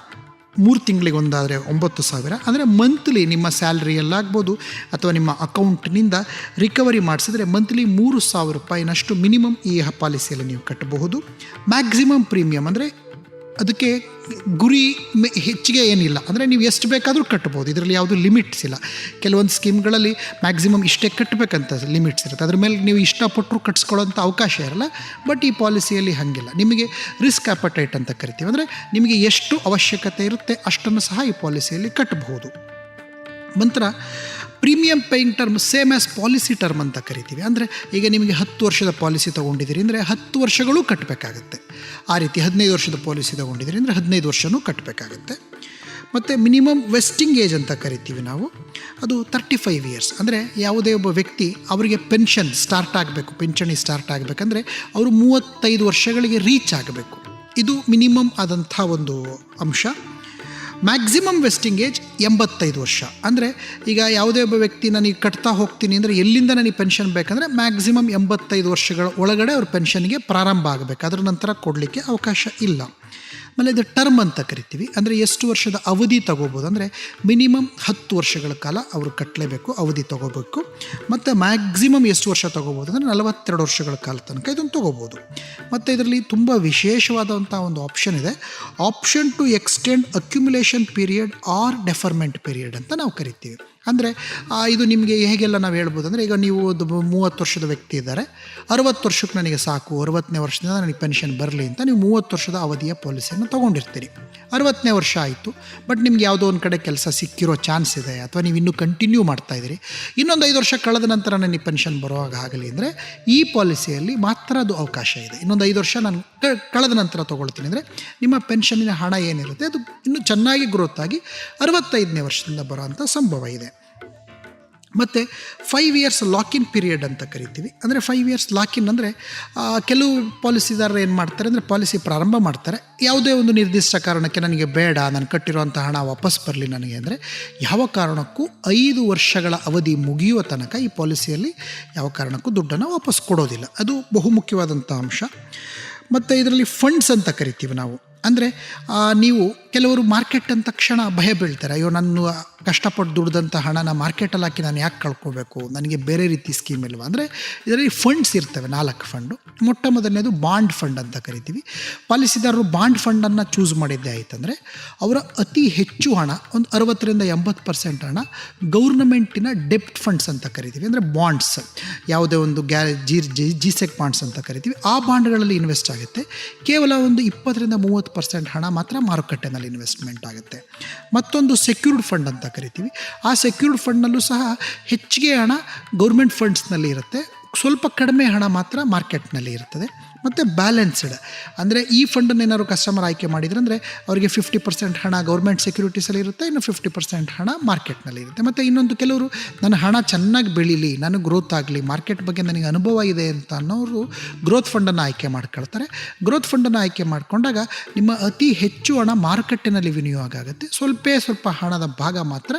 3 ತಿಂಗಳಿಗೆ ಒಂದಾದರೆ 9,000. ಅಂದರೆ ಮಂತ್ಲಿ ನಿಮ್ಮ ಸ್ಯಾಲ್ರಿಯಲ್ಲಾಗ್ಬೋದು ಅಥವಾ ನಿಮ್ಮ ಅಕೌಂಟ್ನಿಂದ ರಿಕವರಿ ಮಾಡಿಸಿದ್ರೆ ಮಂತ್ಲಿ 3,000 ರೂಪಾಯಿನಷ್ಟು ಮಿನಿಮಮ್ ಈ ಪಾಲಿಸಿಯಲ್ಲಿ ನೀವು ಕಟ್ಟಬಹುದು. ಮ್ಯಾಕ್ಸಿಮಮ್ ಪ್ರೀಮಿಯಮ್ ಅಂದರೆ ಅದಕ್ಕೆ ಗುರಿ ಹೆಚ್ಚಿಗೆ ಏನಿಲ್ಲ, ಅಂದರೆ ನೀವು ಎಷ್ಟು ಬೇಕಾದರೂ ಕಟ್ಬೋದು, ಇದರಲ್ಲಿ ಯಾವುದೂ ಲಿಮಿಟ್ಸ್ ಇಲ್ಲ. ಕೆಲವೊಂದು ಸ್ಕೀಮ್ಗಳಲ್ಲಿ ಮ್ಯಾಕ್ಸಿಮಮ್ ಇಷ್ಟೇ ಕಟ್ಟಬೇಕಂತ ಲಿಮಿಟ್ಸ್ ಇರುತ್ತೆ, ಅದ್ರ ಮೇಲೆ ನೀವು ಇಷ್ಟಪಟ್ಟರು ಕಟ್ಸ್ಕೊಳ್ಳೋಂಥ ಅವಕಾಶ ಇರಲ್ಲ. ಬಟ್ ಈ ಪಾಲಿಸಿಯಲ್ಲಿ ಹಾಗಿಲ್ಲ, ನಿಮಗೆ ರಿಸ್ಕ್ ಅಪಟೈಟ್ ಅಂತ ಕರಿತೀವಿ. ಅಂದರೆ ನಿಮಗೆ ಎಷ್ಟು ಅವಶ್ಯಕತೆ ಇರುತ್ತೆ ಅಷ್ಟನ್ನು ಸಹ ಈ ಪಾಲಿಸಿಯಲ್ಲಿ ಕಟ್ಟಬಹುದು. ನಂತರ premium paying term same as policy term ಅಂತ ಕರಿತೀವಿ. ಅಂದರೆ ಈಗ ನಿಮಗೆ 10 ವರ್ಷದ ಪಾಲಿಸಿ ತೊಗೊಂಡಿದ್ದೀರಿ ಅಂದರೆ 10 ವರ್ಷಗಳು ಕಟ್ಟಬೇಕಾಗತ್ತೆ. ಆ ರೀತಿ 15 ವರ್ಷದ ಪಾಲಿಸಿ ತೊಗೊಂಡಿದ್ದೀರಿ ಅಂದರೆ 15 ವರ್ಷವೂ ಕಟ್ಟಬೇಕಾಗತ್ತೆ. ಮತ್ತು ಮಿನಿಮಮ್ ವೆಸ್ಟಿಂಗ್ ಏಜ್ ಅಂತ ಕರಿತೀವಿ ನಾವು, ಅದು 35 ಇಯರ್ಸ್. ಅಂದರೆ ಯಾವುದೇ ಒಬ್ಬ ವ್ಯಕ್ತಿ ಅವರಿಗೆ ಪಿಂಚಣಿ ಸ್ಟಾರ್ಟ್ ಆಗಬೇಕಂದ್ರೆ ಅವರು 35 ವರ್ಷಗಳಿಗೆ ರೀಚ್ ಆಗಬೇಕು. ಇದು ಮಿನಿಮಮ್ ಆದಂಥ ಒಂದು ಅಂಶ. ಮ್ಯಾಕ್ಸಿಮಮ್ ವೆಸ್ಟಿಂಗ್ ಏಜ್ 85 ವರ್ಷ. ಅಂದರೆ ಈಗ ಯಾವುದೇ ಒಬ್ಬ ವ್ಯಕ್ತಿ ನನಗೆ ಕಟ್ತಾ ಹೋಗ್ತೀನಿ ಅಂದರೆ ಎಲ್ಲಿಂದ ನನಗೆ ಪೆನ್ಷನ್ ಬೇಕಂದರೆ ಮ್ಯಾಕ್ಸಿಮಮ್ 85 ವರ್ಷಗಳ ಒಳಗಡೆ ಅವ್ರ ಪೆನ್ಷನ್ಗೆ ಪ್ರಾರಂಭ ಆಗಬೇಕು, ಅದರ ನಂತರ ಕೊಡಲಿಕ್ಕೆ ಅವಕಾಶ ಇಲ್ಲ. ಆಮೇಲೆ ಇದು ಟರ್ಮ್ ಅಂತ ಕರಿತೀವಿ. ಅಂದರೆ ಎಷ್ಟು ವರ್ಷದ ಅವಧಿ ತಗೋಬೋದು ಅಂದರೆ ಮಿನಿಮಮ್ 10 ವರ್ಷಗಳ ಕಾಲ ಅವರು ಕಟ್ಟಲೇಬೇಕು, ಅವಧಿ ತೊಗೋಬೇಕು. ಮತ್ತು ಮ್ಯಾಕ್ಸಿಮಮ್ ಎಷ್ಟು ವರ್ಷ ತೊಗೋಬೋದು ಅಂದರೆ 42 ವರ್ಷಗಳ ಕಾಲ ತನಕ ಇದನ್ನು ತೊಗೋಬೋದು. ಮತ್ತು ಇದರಲ್ಲಿ ತುಂಬ ವಿಶೇಷವಾದಂಥ ಒಂದು ಆಪ್ಷನ್ ಇದೆ, option to extend accumulation period or deferment period ಅಂತ ನಾವು ಕರಿತೀವಿ. ಅಂದರೆ ಇದು ನಿಮಗೆ ಹೇಗೆಲ್ಲ ನಾವು ಹೇಳ್ಬೋದು ಅಂದರೆ ಈಗ ನೀವು ಒಂದು 30 ವರ್ಷದ ವ್ಯಕ್ತಿ ಇದ್ದಾರೆ, 60 ವರ್ಷಕ್ಕೆ ನನಗೆ ಸಾಕು, 60ನೇ ವರ್ಷದಿಂದ ನನಗೆ ಪೆನ್ಷನ್ ಬರಲಿ ಅಂತ ನೀವು 30 ವರ್ಷದ ಅವಧಿಯ ಪಾಲಿಸಿಯನ್ನು ತೊಗೊಂಡಿರ್ತೀರಿ. 60ನೇ ವರ್ಷ ಆಯಿತು, ಬಟ್ ನಿಮ್ಗೆ ಯಾವುದೋ ಒಂದು ಕಡೆ ಕೆಲಸ ಸಿಕ್ಕಿರೋ ಚಾನ್ಸ್ ಇದೆ, ಅಥವಾ ನೀವು ಇನ್ನೂ ಕಂಟಿನ್ಯೂ ಮಾಡ್ತಾಯಿದ್ದೀರಿ, ಇನ್ನೊಂದು 5 ವರ್ಷ ಕಳೆದ ನಂತರ ನನಗೆ ಪೆನ್ಷನ್ ಬರೋವಾಗ ಆಗಲಿ ಅಂದರೆ ಈ ಪಾಲಿಸಿಯಲ್ಲಿ ಮಾತ್ರ ಅದು ಅವಕಾಶ ಇದೆ. ಇನ್ನೊಂದು 5 ವರ್ಷ ನಾನು ಕಳೆದ ನಂತರ ತೊಗೊಳ್ತೀನಿ ಅಂದರೆ ನಿಮ್ಮ ಪೆನ್ಷನ್ನಿನ ಹಣ ಏನಿರುತ್ತೆ ಅದು ಇನ್ನೂ ಚೆನ್ನಾಗಿ ಗ್ರೋತ್ ಆಗಿ 65ನೇ ವರ್ಷದಿಂದ ಬರೋವಂಥ ಸಂಭವ ಇದೆ. ಮತ್ತು 5 ಇಯರ್ಸ್ ಲಾಕಿನ್ ಪೀರಿಯಡ್ ಅಂತ ಕರಿತೀವಿ. ಅಂದರೆ 5 ಇಯರ್ಸ್ ಲಾಕಿನ್ ಅಂದರೆ ಕೆಲವು ಪಾಲಿಸಿದಾರರು ಏನು ಮಾಡ್ತಾರೆ ಅಂದರೆ ಪಾಲಿಸಿ ಪ್ರಾರಂಭ ಮಾಡ್ತಾರೆ, ಯಾವುದೇ ಒಂದು ನಿರ್ದಿಷ್ಟ ಕಾರಣಕ್ಕೆ ನನಗೆ ಬೇಡ, ನಾನು ಕಟ್ಟಿರುವಂಥ ಹಣ ವಾಪಸ್ ಬರಲಿ ನನಗೆ ಅಂದರೆ ಯಾವ ಕಾರಣಕ್ಕೂ 5 ವರ್ಷಗಳ ಅವಧಿ ಮುಗಿಯುವ ತನಕ ಈ ಪಾಲಿಸಿಯಲ್ಲಿ ಯಾವ ಕಾರಣಕ್ಕೂ ದುಡ್ಡನ್ನು ವಾಪಸ್ ಕೊಡೋದಿಲ್ಲ. ಅದು ಬಹುಮುಖ್ಯವಾದಂಥ ಅಂಶ. ಮತ್ತು ಇದರಲ್ಲಿ ಫಂಡ್ಸ್ ಅಂತ ಕರಿತೀವಿ ನಾವು. ಅಂದರೆ ನೀವು ಕೆಲವರು ಮಾರ್ಕೆಟ್ ಅಂದ ತಕ್ಷಣ ಭಯ ಬೀಳ್ತಾರೆ, ಅಯ್ಯೋ ನಾನು ಕಷ್ಟಪಟ್ಟು ದುಡ್ದಂಥ ಹಣನ ಮಾರ್ಕೆಟಲ್ಲಿ ಹಾಕಿ ನಾನು ಯಾಕೆ ಕಳ್ಕೊಬೇಕು, ನನಗೆ ಬೇರೆ ರೀತಿ ಸ್ಕೀಮ್ ಇಲ್ವಾ ಅಂದರೆ ಇದರಲ್ಲಿ ಫಂಡ್ಸ್ ಇರ್ತವೆ, 4 ಫಂಡು. ಮೊಟ್ಟ ಮೊದಲನೇದು ಬಾಂಡ್ ಫಂಡ್ ಅಂತ ಕರಿತೀವಿ. ಪಾಲಿಸಿದಾರರು ಬಾಂಡ್ ಫಂಡನ್ನು ಚೂಸ್ ಮಾಡಿದ್ದೆ ಆಯ್ತಂದರೆ ಅವರ ಅತಿ ಹೆಚ್ಚು ಹಣ, ಒಂದು 60ರಿಂದ 80% ಹಣ ಗೌರ್ನಮೆಂಟಿನ ಡೆಪ್ಟ್ ಫಂಡ್ಸ್ ಅಂತ ಕರಿತೀವಿ. ಅಂದರೆ ಬಾಂಡ್ಸ್, ಯಾವುದೇ ಒಂದು ಜಿಸೆಕ್ ಬಾಂಡ್ಸ್ ಅಂತ ಕರಿತೀವಿ, ಆ ಬಾಂಡ್ಗಳಲ್ಲಿ ಇನ್ವೆಸ್ಟ್ ಆಗುತ್ತೆ. ಕೇವಲ ಒಂದು 20ರಿಂದ 30% ಹಣ ಮಾತ್ರ ಮಾರುಕಟ್ಟೆನಲ್ಲಿ ಇನ್ವೆಸ್ಟ್ಮೆಂಟ್ ಆಗುತ್ತೆ. ಮತ್ತೊಂದು ಸೆಕ್ಯೂರ್ಡ್ ಫಂಡ್ ಅಂತ ಕರಿತೀವಿ. ಆ ಸೆಕ್ಯೂರ್ಡ್ ಫಂಡ್ನಲ್ಲೂ ಸಹ ಹೆಚ್ಚಿಗೆ ಹಣ ಗೌರ್ಮೆಂಟ್ ಫಂಡ್ಸ್ನಲ್ಲಿ ಇರುತ್ತೆ, ಸ್ವಲ್ಪ ಕಡಿಮೆ ಹಣ ಮಾತ್ರ ಮಾರ್ಕೆಟ್ನಲ್ಲಿ ಇರ್ತದೆ. ಮತ್ತು ಬ್ಯಾಲೆನ್ಸ್ಡ್, ಅಂದರೆ ಈ ಫಂಡನ್ನು ಏನಾದ್ರು ಕಸ್ಟಮರ್ ಆಯ್ಕೆ ಮಾಡಿದ್ರೆ ಅಂದರೆ ಅವರಿಗೆ 50% ಹಣ ಗೌರ್ಮೆಂಟ್ ಸೆಕ್ಯೂರಿಟೀಸಲ್ಲಿ ಇರುತ್ತೆ, ಇನ್ನು 50% ಹಣ ಮಾರ್ಕೆಟ್ನಲ್ಲಿ ಇರುತ್ತೆ. ಮತ್ತು ಇನ್ನೊಂದು ಕೆಲವರು ನನ್ನ ಹಣ ಚೆನ್ನಾಗಿ ಬೆಳೀಲಿ, ನನಗೆ ಗ್ರೋತ್ ಆಗಲಿ, ಮಾರ್ಕೆಟ್ ಬಗ್ಗೆ ನನಗೆ ಅನುಭವ ಇದೆ ಅಂತ ಅನ್ನೋರು ಗ್ರೋತ್ ಫಂಡನ್ನು ಆಯ್ಕೆ ಮಾಡ್ಕೊಳ್ತಾರೆ. ಗ್ರೋತ್ ಫಂಡನ್ನು ಆಯ್ಕೆ ಮಾಡಿಕೊಂಡಾಗ ನಿಮ್ಮ ಅತಿ ಹೆಚ್ಚು ಹಣ ಮಾರುಕಟ್ಟೆನಲ್ಲಿ ವಿನಿಯೋಗ ಆಗುತ್ತೆ, ಸ್ವಲ್ಪ ಹಣದ ಭಾಗ ಮಾತ್ರ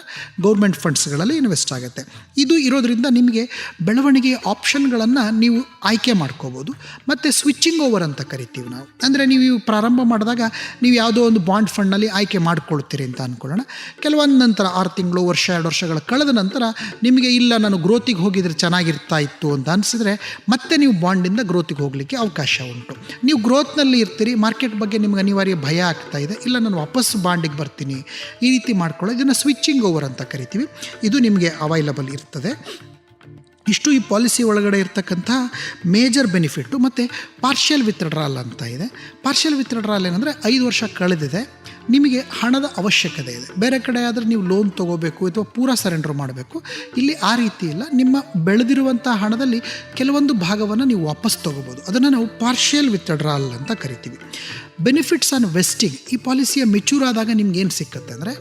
ಗೌರ್ಮೆಂಟ್ ಫಂಡ್ಸ್ಗಳಲ್ಲಿ ಇನ್ವೆಸ್ಟ್ ಆಗುತ್ತೆ. ಇದು ಇರೋದ್ರಿಂದ ನಿಮಗೆ ಬೆಳವಣಿಗೆ ಆಪ್ಷನ್ಗಳನ್ನು ನೀವು ಆಯ್ಕೆ ಮಾಡ್ಕೋಬೋದು. ಮತ್ತು ಸ್ವಿಚ್ಚಿಂಗ್ ಓವರ್ ಅಂತ ಕರಿತೀವಿ ನಾವು. ಅಂದರೆ ನೀವು ಪ್ರಾರಂಭ ಮಾಡಿದಾಗ ನೀವು ಯಾವುದೋ ಒಂದು ಬಾಂಡ್ ಫಂಡ್ನಲ್ಲಿ ಆಯ್ಕೆ ಮಾಡ್ಕೊಳ್ತೀರಿ ಅಂತ ಅಂದ್ಕೊಳ್ಳೋಣ. ಕೆಲವೊಂದು ನಂತರ 6 ತಿಂಗಳು, ವರ್ಷ, 2 ವರ್ಷಗಳ ಕಳೆದ ನಂತರ ನಿಮಗೆ ಇಲ್ಲ ನಾನು ಗ್ರೋತಿಗೆ ಹೋಗಿದ್ರೆ ಚೆನ್ನಾಗಿರ್ತಾ ಇತ್ತು ಅಂತ ಅನಿಸಿದ್ರೆ ಮತ್ತೆ ನೀವು ಬಾಂಡಿಂದ ಗ್ರೋತಿಗೆ ಹೋಗಲಿಕ್ಕೆ ಅವಕಾಶ ಉಂಟು. ನೀವು ಗ್ರೋತ್ನಲ್ಲಿ ಇರ್ತೀರಿ, ಮಾರ್ಕೆಟ್ ಬಗ್ಗೆ ನಿಮ್ಗೆ ಅನಿವಾರ್ಯ ಭಯ ಆಗ್ತಾ ಇದೆ, ಇಲ್ಲ ನಾನು ವಾಪಸ್ ಬಾಂಡಿಗೆ ಬರ್ತೀನಿ, ಈ ರೀತಿ ಮಾಡ್ಕೊಳ್ಳೋ ಇದನ್ನು ಸ್ವಿಚ್ಚಿಂಗ್ ಓವರ್ ಅಂತ ಕರಿತೀವಿ. ಇದು ನಿಮಗೆ ಅವೈಲಬಲ್ ಇರ್ತದೆ. ಇಷ್ಟು ಈ ಪಾಲಿಸಿ ಒಳಗಡೆ ಇರ್ತಕ್ಕಂಥ ಮೇಜರ್ ಬೆನಿಫಿಟ್ಟು. ಮತ್ತು ಪಾರ್ಷಿಯಲ್ ವಿತ್ಡ್ರಾಲ್ ಅಂತ ಇದೆ. ಪಾರ್ಷಿಯಲ್ ವಿತ್ಡ್ರಾಲ್ ಏನಂದರೆ 5 ವರ್ಷ ಕಳೆದಿದೆ, ನಿಮಗೆ ಹಣದ ಅವಶ್ಯಕತೆ ಇದೆ, ಬೇರೆ ಕಡೆ ಆದರೆ ನೀವು ಲೋನ್ ತೊಗೋಬೇಕು ಅಥವಾ ಪೂರಾ ಸರೆಂಡರ್ ಮಾಡಬೇಕು. ಇಲ್ಲಿ ಆ ರೀತಿ ಇಲ್ಲ, ನಿಮ್ಮ ಬೆಳೆದಿರುವಂಥ ಹಣದಲ್ಲಿ ಕೆಲವೊಂದು ಭಾಗವನ್ನು ನೀವು ವಾಪಸ್ ತೊಗೋಬೋದು. ಅದನ್ನು ನಾವು ಪಾರ್ಷಿಯಲ್ ವಿತ್ಡ್ರಾಲ್ ಅಂತ ಕರಿತೀವಿ. ಬೆನಿಫಿಟ್ಸ್ ಆನ್ ವೆಸ್ಟಿಂಗ್, ಈ ಪಾಲಿಸಿಯ ಮೆಚೂರ್ ಆದಾಗ ನಿಮ್ಗೆ ಏನು ಸಿಕ್ಕತ್ತೆ ಅಂದರೆ,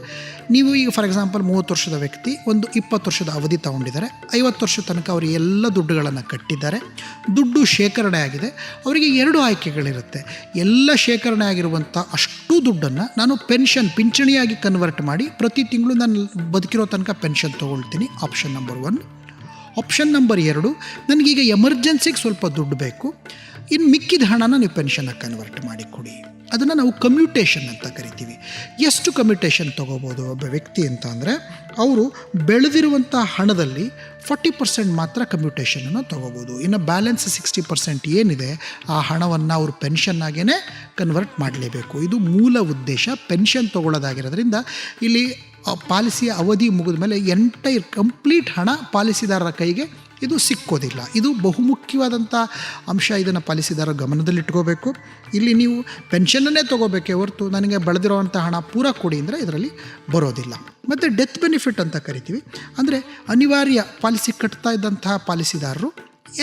ನೀವು ಈಗ ಫಾರ್ ಎಕ್ಸಾಂಪಲ್ 30 ವರ್ಷದ ವ್ಯಕ್ತಿ ಒಂದು 20 ವರ್ಷದ ಅವಧಿ ತೊಗೊಂಡಿದ್ದಾರೆ, 50 ವರ್ಷ ತನಕ ಅವರು ಎಲ್ಲ ದುಡ್ಡುಗಳನ್ನು ಕಟ್ಟಿದ್ದಾರೆ, ದುಡ್ಡು ಶೇಖರಣೆ ಆಗಿದೆ. ಅವರಿಗೆ 2 ಆಯ್ಕೆಗಳಿರುತ್ತೆ. ಎಲ್ಲ ಶೇಖರಣೆ ಆಗಿರುವಂಥ ಅಷ್ಟು ದುಡ್ಡನ್ನು ನಾನು ಪಿಂಚಣಿಯಾಗಿ ಕನ್ವರ್ಟ್ ಮಾಡಿ ಪ್ರತಿ ತಿಂಗಳು ನಾನು ಬದುಕಿರೋ ತನಕ ಪೆನ್ಷನ್ ತೊಗೊಳ್ತೀನಿ, ಆಪ್ಷನ್ ನಂಬರ್ 1. ಆಪ್ಷನ್ ನಂಬರ್ 2, ನನಗೀಗ ಎಮರ್ಜೆನ್ಸಿಗೆ ಸ್ವಲ್ಪ ದುಡ್ಡು ಬೇಕು, ಇನ್ನು ಮಿಕ್ಕಿದ ಹಣನ ನೀವು ಪೆನ್ಷನ್ನಾಗಿ ಕನ್ವರ್ಟ್ ಮಾಡಿ ಕೊಡಿ. ಅದನ್ನು ನಾವು ಕಮ್ಯೂಟೇಷನ್ ಅಂತ ಕರಿತೀವಿ. ಎಷ್ಟು ಕಮ್ಯೂಟೇಷನ್ ತೊಗೋಬೋದು ಒಬ್ಬ ವ್ಯಕ್ತಿ ಅಂತ ಅಂದರೆ, ಅವರು ಬೆಳೆದಿರುವಂಥ ಹಣದಲ್ಲಿ 40% ಮಾತ್ರ ಕಮ್ಯೂಟೇಷನನ್ನು ತೊಗೋಬೋದು. ಇನ್ನು ಬ್ಯಾಲೆನ್ಸ್ 60% ಏನಿದೆ ಆ ಹಣವನ್ನು ಅವರು ಪೆನ್ಷನ್ನಾಗೇ ಕನ್ವರ್ಟ್ ಮಾಡಲೇಬೇಕು. ಇದು ಮೂಲ ಉದ್ದೇಶ. ಪೆನ್ಷನ್ ತೊಗೊಳ್ಳೋದಾಗಿರೋದ್ರಿಂದ ಇಲ್ಲಿ ಪಾಲಿಸಿಯ ಅವಧಿ ಮುಗಿದ ಮೇಲೆ ಎಂಟೈರ್ ಕಂಪ್ಲೀಟ್ ಹಣ ಪಾಲಿಸಿದಾರರ ಕೈಗೆ ಇದು ಸಿಕ್ಕೋದಿಲ್ಲ. ಇದು ಬಹುಮುಖ್ಯವಾದಂಥ ಅಂಶ. ಇದನ್ನು ಪಾಲಿಸಿದಾರರ ಗಮನದಲ್ಲಿಟ್ಕೋಬೇಕು. ಇಲ್ಲಿ ನೀವು ಪೆನ್ಷನ್ನನ್ನೇ ತೊಗೋಬೇಕೇ ಹೊರತು ನನಗೆ ಬೆಳೆದಿರೋವಂಥ ಹಣ ಪೂರ ಕೊಡಿ ಅಂದರೆ ಇದರಲ್ಲಿ ಬರೋದಿಲ್ಲ. ಮತ್ತು ಡೆತ್ ಬೆನಿಫಿಟ್ ಅಂತ ಕರಿತೀವಿ. ಅಂದರೆ ಅನಿವಾರ್ಯ ಪಾಲಿಸಿ ಕಟ್ತಾ ಇದ್ದಂತಹ ಪಾಲಿಸಿದಾರರು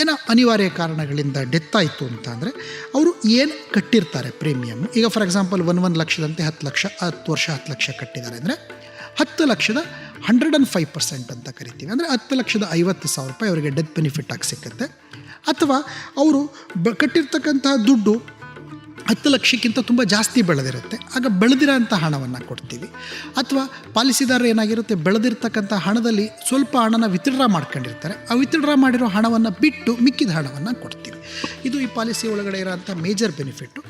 ಏನೋ ಅನಿವಾರ್ಯ ಕಾರಣಗಳಿಂದ ಡೆತ್ ಆಯಿತು ಅಂತ ಅಂದರೆ ಅವರು ಏನು ಕಟ್ಟಿರ್ತಾರೆ ಪ್ರೀಮಿಯಮ್, ಈಗ ಫಾರ್ ಎಕ್ಸಾಂಪಲ್ 1 ಲಕ್ಷದಂತೆ 10 ಲಕ್ಷ 10 ವರ್ಷ 10 ಲಕ್ಷ ಕಟ್ಟಿದ್ದಾರೆ ಅಂದರೆ 10 ಲಕ್ಷದ 105% ಅಂತ ಕರಿತೀವಿ. ಅಂದರೆ 10 ಲಕ್ಷದ 50,000 ರೂಪಾಯಿ ಅವರಿಗೆ ಡೆತ್ ಬೆನಿಫಿಟ್ ಆಗಿ ಸಿಕ್ಕುತ್ತೆ. ಅಥವಾ ಅವರು ಕಟ್ಟಿರ್ತಕ್ಕಂಥ ದುಡ್ಡು 10 ಲಕ್ಷಕ್ಕಿಂತ ತುಂಬ ಜಾಸ್ತಿ ಬೆಳೆದಿರುತ್ತೆ, ಆಗ ಬೆಳೆದಿರೋಂಥ ಹಣವನ್ನು ಕೊಡ್ತೀವಿ. ಅಥವಾ ಪಾಲಿಸಿದಾರ ಏನಾಗಿರುತ್ತೆ, ಬೆಳೆದಿರ್ತಕ್ಕಂಥ ಹಣದಲ್ಲಿ ಸ್ವಲ್ಪ ಹಣನ ವಿತ್ಡ್ರಾ ಮಾಡ್ಕೊಂಡಿರ್ತಾರೆ, ಆ ವಿತ್ಡ್ರಾ ಮಾಡಿರೋ ಹಣವನ್ನು ಬಿಟ್ಟು ಮಿಕ್ಕಿದ ಹಣವನ್ನು ಕೊಡ್ತೀವಿ. ಇದು ಈ ಪಾಲಿಸಿ ಒಳಗಡೆ ಇರೋಂಥ ಮೇಜರ್ ಬೆನಿಫಿಟ್ಟು.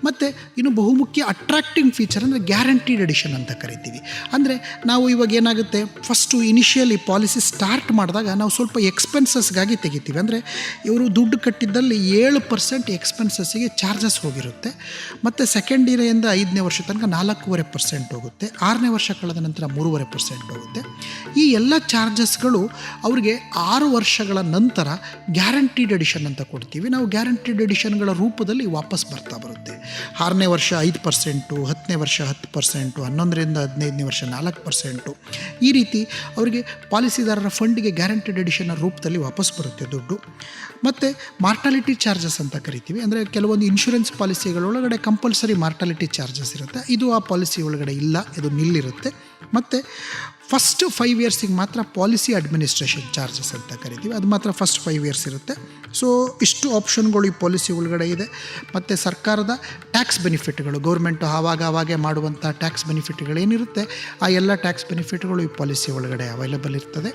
ಮತ್ತು ಇನ್ನು ಬಹುಮುಖ್ಯ ಅಟ್ರಾಕ್ಟಿಂಗ್ ಫೀಚರ್ ಅಂದರೆ ಗ್ಯಾರಂಟಿಡ್ ಎಡಿಷನ್ ಅಂತ ಕರಿತೀವಿ. ಅಂದರೆ ನಾವು ಇವಾಗ ಏನಾಗುತ್ತೆ, ಫಸ್ಟು ಇನಿಷಿಯಲಿ ಪಾಲಿಸಿ ಸ್ಟಾರ್ಟ್ ಮಾಡಿದಾಗ ನಾವು ಸ್ವಲ್ಪ ಎಕ್ಸ್ಪೆನ್ಸಸ್ಗಾಗಿ ತೆಗಿತೀವಿ. ಅಂದರೆ ಇವರು ದುಡ್ಡು ಕಟ್ಟಿದ್ದಲ್ಲಿ 7% ಎಕ್ಸ್ಪೆನ್ಸಸ್ಸಿಗೆ ಚಾರ್ಜಸ್ ಹೋಗಿರುತ್ತೆ. ಮತ್ತು ಸೆಕೆಂಡ್ ಇಯರಿಂದ 5ನೇ ವರ್ಷ ತನಕ 4.5% ಹೋಗುತ್ತೆ. 6ನೇ ವರ್ಷ ಕಳೆದ ನಂತರ 3.5% ಹೋಗುತ್ತೆ. ಈ ಎಲ್ಲ ಚಾರ್ಜಸ್ಗಳು ಅವ್ರಿಗೆ 6 ವರ್ಷಗಳ ನಂತರ ಗ್ಯಾರಂಟಿಡ್ ಎಡಿಷನ್ ಅಂತ ಕೊಡ್ತೀವಿ. ನಾವು ಗ್ಯಾರಂಟಿಡ್ ಎಡಿಷನ್ಗಳ ರೂಪದಲ್ಲಿ ವಾಪಸ್ ಬರುತ್ತೆ. 6ನೇ ವರ್ಷ 5%, 10ನೇ ವರ್ಷ 10%, 11ರಿಂದ 15ನೇ ವರ್ಷ 4%. ಈ ರೀತಿ ಅವರಿಗೆ ಪಾಲಿಸಿದಾರರ ಫಂಡಿಗೆ ಗ್ಯಾರಂಟಿಡ್ ಎಡಿಷನ್ನ ರೂಪದಲ್ಲಿ ವಾಪಸ್ ಬರುತ್ತೆ ದುಡ್ಡು. ಮತ್ತು ಮಾರ್ಟಾಲಿಟಿ ಚಾರ್ಜಸ್ ಅಂತ ಕರಿತೀವಿ. ಅಂದರೆ ಕೆಲವೊಂದು ಇನ್ಶೂರೆನ್ಸ್ ಪಾಲಿಸಿಗಳೊಳಗಡೆ ಕಂಪಲ್ಸರಿ ಮಾರ್ಟಾಲಿಟಿ ಚಾರ್ಜಸ್ ಇರುತ್ತೆ, ಇದು ಆ ಪಾಲಿಸಿ ಒಳಗಡೆ ಇಲ್ಲ, ಇದು ನಿಲ್ಲಿರುತ್ತೆ. ಮತ್ತು ಫಸ್ಟ್ 5 ಇಯರ್ಸಿಗೆ ಮಾತ್ರ ಪಾಲಿಸಿ ಅಡ್ಮಿನಿಸ್ಟ್ರೇಷನ್ ಚಾರ್ಜಸ್ ಅಂತ ಕರಿತೀವಿ, ಅದು ಮಾತ್ರ ಫಸ್ಟ್ 5 ಇಯರ್ಸ್ ಇರುತ್ತೆ. ಸೊ ಇಷ್ಟು ಆಪ್ಷನ್ಗಳು ಈ ಪಾಲಿಸಿ ಒಳಗಡೆ ಇದೆ. ಮತ್ತು ಸರ್ಕಾರದ ಟ್ಯಾಕ್ಸ್ ಬೆನಿಫಿಟ್ಗಳು, ಗೌರ್ಮೆಂಟು ಆವಾಗೇ ಮಾಡುವಂಥ ಟ್ಯಾಕ್ಸ್ ಬೆನಿಫಿಟ್ಗಳೇನಿರುತ್ತೆ ಆ ಎಲ್ಲ ಟ್ಯಾಕ್ಸ್ ಬೆನಿಫಿಟ್ಗಳು ಈ ಪಾಲಿಸಿ ಒಳಗಡೆ ಅವೈಲಬಲ್ ಇರ್ತದೆ.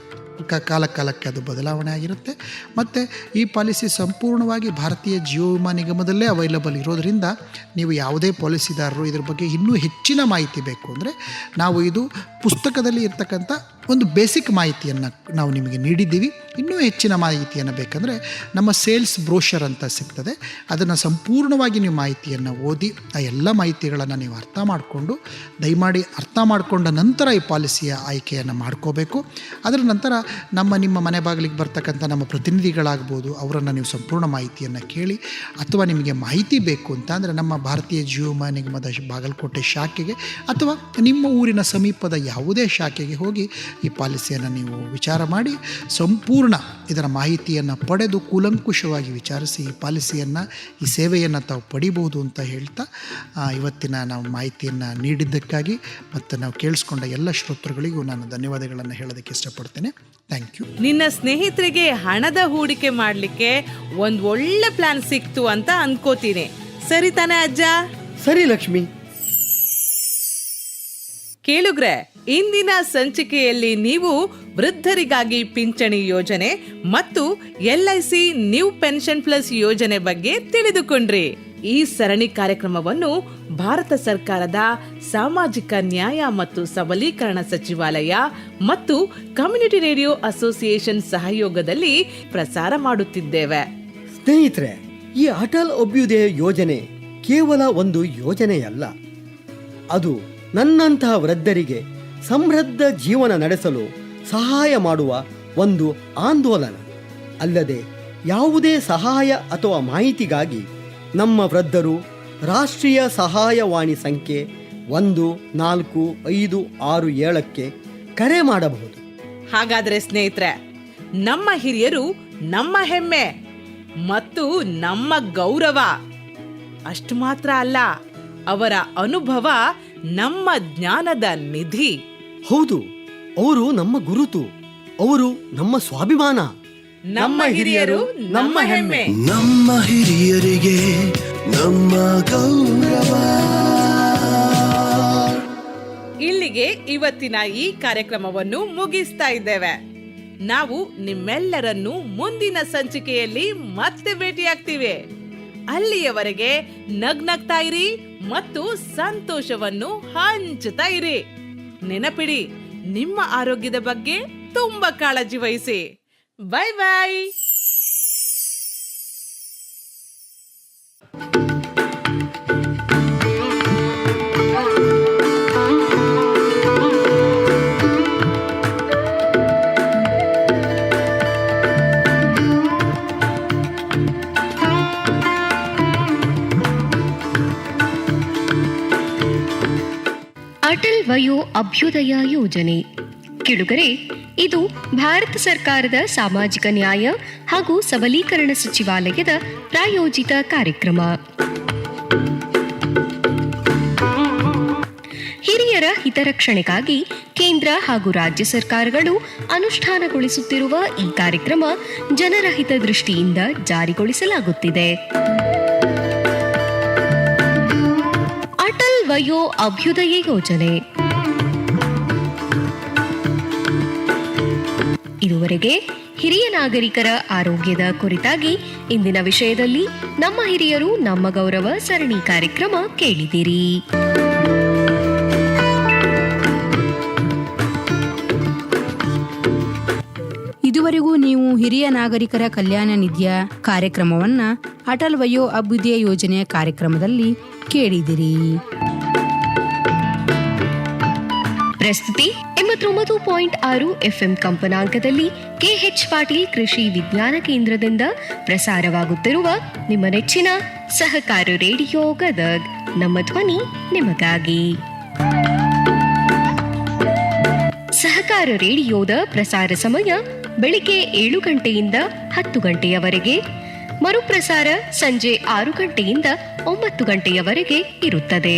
ಕಾಲಕ್ಕೆ ಅದು ಬದಲಾವಣೆ ಆಗಿರುತ್ತೆ. ಮತ್ತು ಈ ಪಾಲಿಸಿ ಸಂಪೂರ್ಣವಾಗಿ ಭಾರತೀಯ ಜೀವ ವಿಮಾ ನಿಗಮದಲ್ಲೇ ಅವೈಲಬಲ್ ಇರೋದರಿಂದ ನೀವು ಯಾವುದೇ ಪಾಲಿಸಿದಾರರು ಇದ್ರ ಬಗ್ಗೆ ಇನ್ನೂ ಹೆಚ್ಚಿನ ಮಾಹಿತಿ ಬೇಕು ಅಂದರೆ ನಾವು ಇದು ಪುಸ್ತಕದಲ್ಲಿ ಇರ್ತಕ್ಕಂಥ ಒಂದು ಬೇಸಿಕ್ ಮಾಹಿತಿಯನ್ನು ನಾವು ನಿಮಗೆ ನೀಡಿದ್ದೀವಿ. ಇನ್ನೂ ಹೆಚ್ಚಿನ ಮಾಹಿತಿಯನ್ನು ಬೇಕಂದರೆ ನಮ್ಮ ಸೇಲ್ಸ್ ಬ್ರೋಷರ್ ಅಂತ ಸಿಗ್ತದೆ, ಅದನ್ನು ಸಂಪೂರ್ಣವಾಗಿ ನೀವು ಮಾಹಿತಿಯನ್ನು ಓದಿ ಆ ಎಲ್ಲ ಮಾಹಿತಿಗಳನ್ನು ನೀವು ಅರ್ಥ ಮಾಡಿಕೊಂಡು ದಯಮಾಡಿ ಅರ್ಥ ಮಾಡಿಕೊಂಡ ನಂತರ ಈ ಪಾಲಿಸಿಯ ಆಯ್ಕೆಯನ್ನು ಮಾಡ್ಕೋಬೇಕು. ಅದರ ನಂತರ ನಿಮ್ಮ ಮನೆ ಬಾಗಿಲಿಗೆ ಬರ್ತಕ್ಕಂಥ ನಮ್ಮ ಪ್ರತಿನಿಧಿಗಳಾಗ್ಬೋದು, ಅವರನ್ನು ನೀವು ಸಂಪೂರ್ಣ ಮಾಹಿತಿಯನ್ನು ಕೇಳಿ, ಅಥವಾ ನಿಮಗೆ ಮಾಹಿತಿ ಬೇಕು ಅಂತ ಅಂದರೆ ನಮ್ಮ ಭಾರತೀಯ ಜೀವ ವಿಮಾ ನಿಗಮದ ಬಾಗಲಕೋಟೆ ಶಾಖೆಗೆ ಅಥವಾ ನಿಮ್ಮ ಊರಿನ ಸಮೀಪದ ಯಾವುದೇ ಶಾಖೆಗೆ ಹೋಗಿ ಈ ಪಾಲಿಸಿಯನ್ನು ನೀವು ವಿಚಾರ ಮಾಡಿ ಸಂಪೂರ್ಣ ಇದರ ಮಾಹಿತಿಯನ್ನು ಪಡೆದು ಕೂಲಂಕುಷವಾಗಿ ವಿಚಾರಿಸಿ ಈ ಪಾಲಿಸಿಯನ್ನು, ಈ ಸೇವೆಯನ್ನು ತಾವು ಪಡಿಬೋದು ಅಂತ ಹೇಳ್ತಾ ಇವತ್ತಿನ ನಾವು ಮಾಹಿತಿಯನ್ನು ನೀಡಿದ್ದಕ್ಕಾಗಿ ಮತ್ತು ನಾವು ಕೇಳಿಸ್ಕೊಂಡ ಎಲ್ಲ ಶ್ರೋತೃಗಳಿಗೂ ನಾನು ಧನ್ಯವಾದಗಳನ್ನು ಹೇಳೋದಕ್ಕೆ ಇಷ್ಟಪಡ್ತೇನೆ. Thank you. ನಿನ್ನ ಸ್ನೇಹಿತರಿಗೆ ಹಣದ ಹೂಡಿಕೆ ಮಾಡ್ಲಿಕ್ಕೆ ಒಂದ್ ಒಳ್ಳೆ ಪ್ಲಾನ್ ಸಿಕ್ತು ಅಂತ ಅನ್ಕೋತೀನಿ. ಸರಿ ತಾನೇ ಅಜ್ಜ? ಸರಿ ಲಕ್ಷ್ಮಿ. ಕೇಳುಗ್ರೆ, ಇಂದಿನ ಸಂಚಿಕೆಯಲ್ಲಿ ನೀವು ವೃದ್ಧರಿಗಾಗಿ ಪಿಂಚಣಿ ಯೋಜನೆ ಮತ್ತು LIC ನ್ಯೂ ಪೆನ್ಷನ್ ಪ್ಲಸ್ ಯೋಜನೆ ಬಗ್ಗೆ ತಿಳಿದುಕೊಂಡ್ರಿ. ಈ ಸರಣಿ ಕಾರ್ಯಕ್ರಮವನ್ನು ಭಾರತ ಸರ್ಕಾರದ ಸಾಮಾಜಿಕ ನ್ಯಾಯ ಮತ್ತು ಸಬಲೀಕರಣ ಸಚಿವಾಲಯ ಮತ್ತು ಕಮ್ಯುನಿಟಿ ರೇಡಿಯೋ ಅಸೋಸಿಯೇಷನ್ ಸಹಯೋಗದಲ್ಲಿ ಪ್ರಸಾರ ಮಾಡುತ್ತಿದ್ದೇವೆ. ಸ್ನೇಹಿತರೆ, ಈ ಅಟಲ್ ಅಭ್ಯುದಯ ಯೋಜನೆ ಕೇವಲ ಒಂದು ಯೋಜನೆಯಲ್ಲ, ಅದು ನನ್ನಂತಹ ವೃದ್ಧರಿಗೆ ಸಮೃದ್ಧ ಜೀವನ ನಡೆಸಲು ಸಹಾಯ ಮಾಡುವ ಒಂದು ಆಂದೋಲನ. ಅಲ್ಲದೆ ಯಾವುದೇ ಸಹಾಯ ಅಥವಾ ಮಾಹಿತಿಗಾಗಿ ನಮ್ಮ ವೃದ್ಧರು ರಾಷ್ಟ್ರೀಯ ಸಹಾಯವಾಣಿ ಸಂಖ್ಯೆ 14567ಕ್ಕೆ ಕರೆ ಮಾಡಬಹುದು. ಹಾಗಾದ್ರೆ ಸ್ನೇಹಿತರೆ, ನಮ್ಮ ಹಿರಿಯರು ನಮ್ಮ ಹೆಮ್ಮೆ ಮತ್ತು ನಮ್ಮ ಗೌರವ. ಅಷ್ಟು ಮಾತ್ರ ಅಲ್ಲ, ಅವರ ಅನುಭವ ನಮ್ಮ ಜ್ಞಾನದ ನಿಧಿ. ಹೌದು, ಅವರು ನಮ್ಮ ಗುರುತು, ಅವರು ನಮ್ಮ ಸ್ವಾಭಿಮಾನ. ನಮ್ಮ ಹಿರಿಯರು ನಮ್ಮ ಹೆಮ್ಮೆ. ನಮ್ಮ ಹಿರಿಯರಿಗೆ ನಮ್ಮ ಗೌರವ. ಇಲ್ಲಿಗೆ ಇವತ್ತಿನ ಈ ಕಾರ್ಯಕ್ರಮವನ್ನು ಮುಗಿಸ್ತಾ ಇದ್ದೇವೆ. ನಾವು ನಿಮ್ಮೆಲ್ಲರನ್ನು ಮುಂದಿನ ಸಂಚಿಕೆಯಲ್ಲಿ ಮತ್ತೆ ಭೇಟಿಯಾಗ್ತೀವಿ. ಅಲ್ಲಿಯವರೆಗೆ ನಗ್ನಗ್ತಾ ಇರಿ ಮತ್ತು ಸಂತೋಷವನ್ನು ಹಂಚುತ್ತಾ ಇರಿ. ನೆನಪಿಡಿ, ನಿಮ್ಮ ಆರೋಗ್ಯದ ಬಗ್ಗೆ ತುಂಬಾ ಕಾಳಜಿ ವಹಿಸಿ. Bye bye. ಅಟಲ್ ವಯೋ ಅಭ್ಯುದಯ ಯೋಜನೆ. ಕಿಳುಗರೆ, ಇದು ಭಾರತ ಸರ್ಕಾರದ ಸಾಮಾಜಿಕ ನ್ಯಾಯ ಹಾಗೂ ಸಬಲೀಕರಣ ಸಚಿವಾಲಯದ ಪ್ರಾಯೋಜಿತ ಕಾರ್ಯಕ್ರಮ. ಹಿರಿಯರ ಹಿತರಕ್ಷಣೆಗಾಗಿ ಕೇಂದ್ರ ಹಾಗೂ ರಾಜ್ಯ ಸರ್ಕಾರಗಳು ಅನುಷ್ಠಾನಗೊಳಿಸುತ್ತಿರುವ ಈ ಕಾರ್ಯಕ್ರಮ ಜನರ ಹಿತದೃಷ್ಟಿಯಿಂದ ಜಾರಿಗೊಳಿಸಲಾಗುತ್ತಿದೆ. ಅಟಲ್ ವಯೋ ಅಭ್ಯುದಯ ಯೋಜನೆ. ಇದುವರೆಗೆ ಹಿರಿಯ ನಾಗರಿಕರ ಆರೋಗ್ಯದ ಕುರಿತಾಗಿ ಇಂದಿನ ವಿಷಯದಲ್ಲಿ ನಮ್ಮ ಹಿರಿಯರು ನಮ್ಮ ಗೌರವ ಸರಣಿ ಕಾರ್ಯಕ್ರಮ ಕೇಳಿದಿರಿ. ಇದುವರೆಗೂ ನೀವು ಹಿರಿಯ ನಾಗರಿಕರ ಕಲ್ಯಾಣ ನಿಧಿಯ ಕಾರ್ಯಕ್ರಮವನ್ನ ಅಟಲ್ ವಯೋ ಅಭ್ಯುದಯ ಯೋಜನೆಯ ಕಾರ್ಯಕ್ರಮದಲ್ಲಿ ಕೇಳಿದಿರಿ. ಪ್ರಸ್ತುತಿ 89.6 FM ಕಂಪನಾಂಕದಲ್ಲಿ KH ಪಾಟೀಲ್ ಕೃಷಿ ವಿಜ್ಞಾನ ಕೇಂದ್ರದಿಂದ ಪ್ರಸಾರವಾಗುತ್ತಿರುವ ನಿಮ್ಮ ನೆಚ್ಚಿನ ಸಹಕಾರ ರೇಡಿಯೋ ಗದಗ್. ನಮ್ಮ ಧ್ವನಿ ನಿಮಗಾಗಿ. ಸಹಕಾರ ರೇಡಿಯೋದ ಪ್ರಸಾರ ಸಮಯ ಬೆಳಿಗ್ಗೆ 7 ಗಂಟೆಯಿಂದ 10 ಗಂಟೆಯವರೆಗೆ, ಮರುಪ್ರಸಾರ ಸಂಜೆ 6 ಗಂಟೆಯಿಂದ 9 ಗಂಟೆಯವರೆಗೆ ಇರುತ್ತದೆ.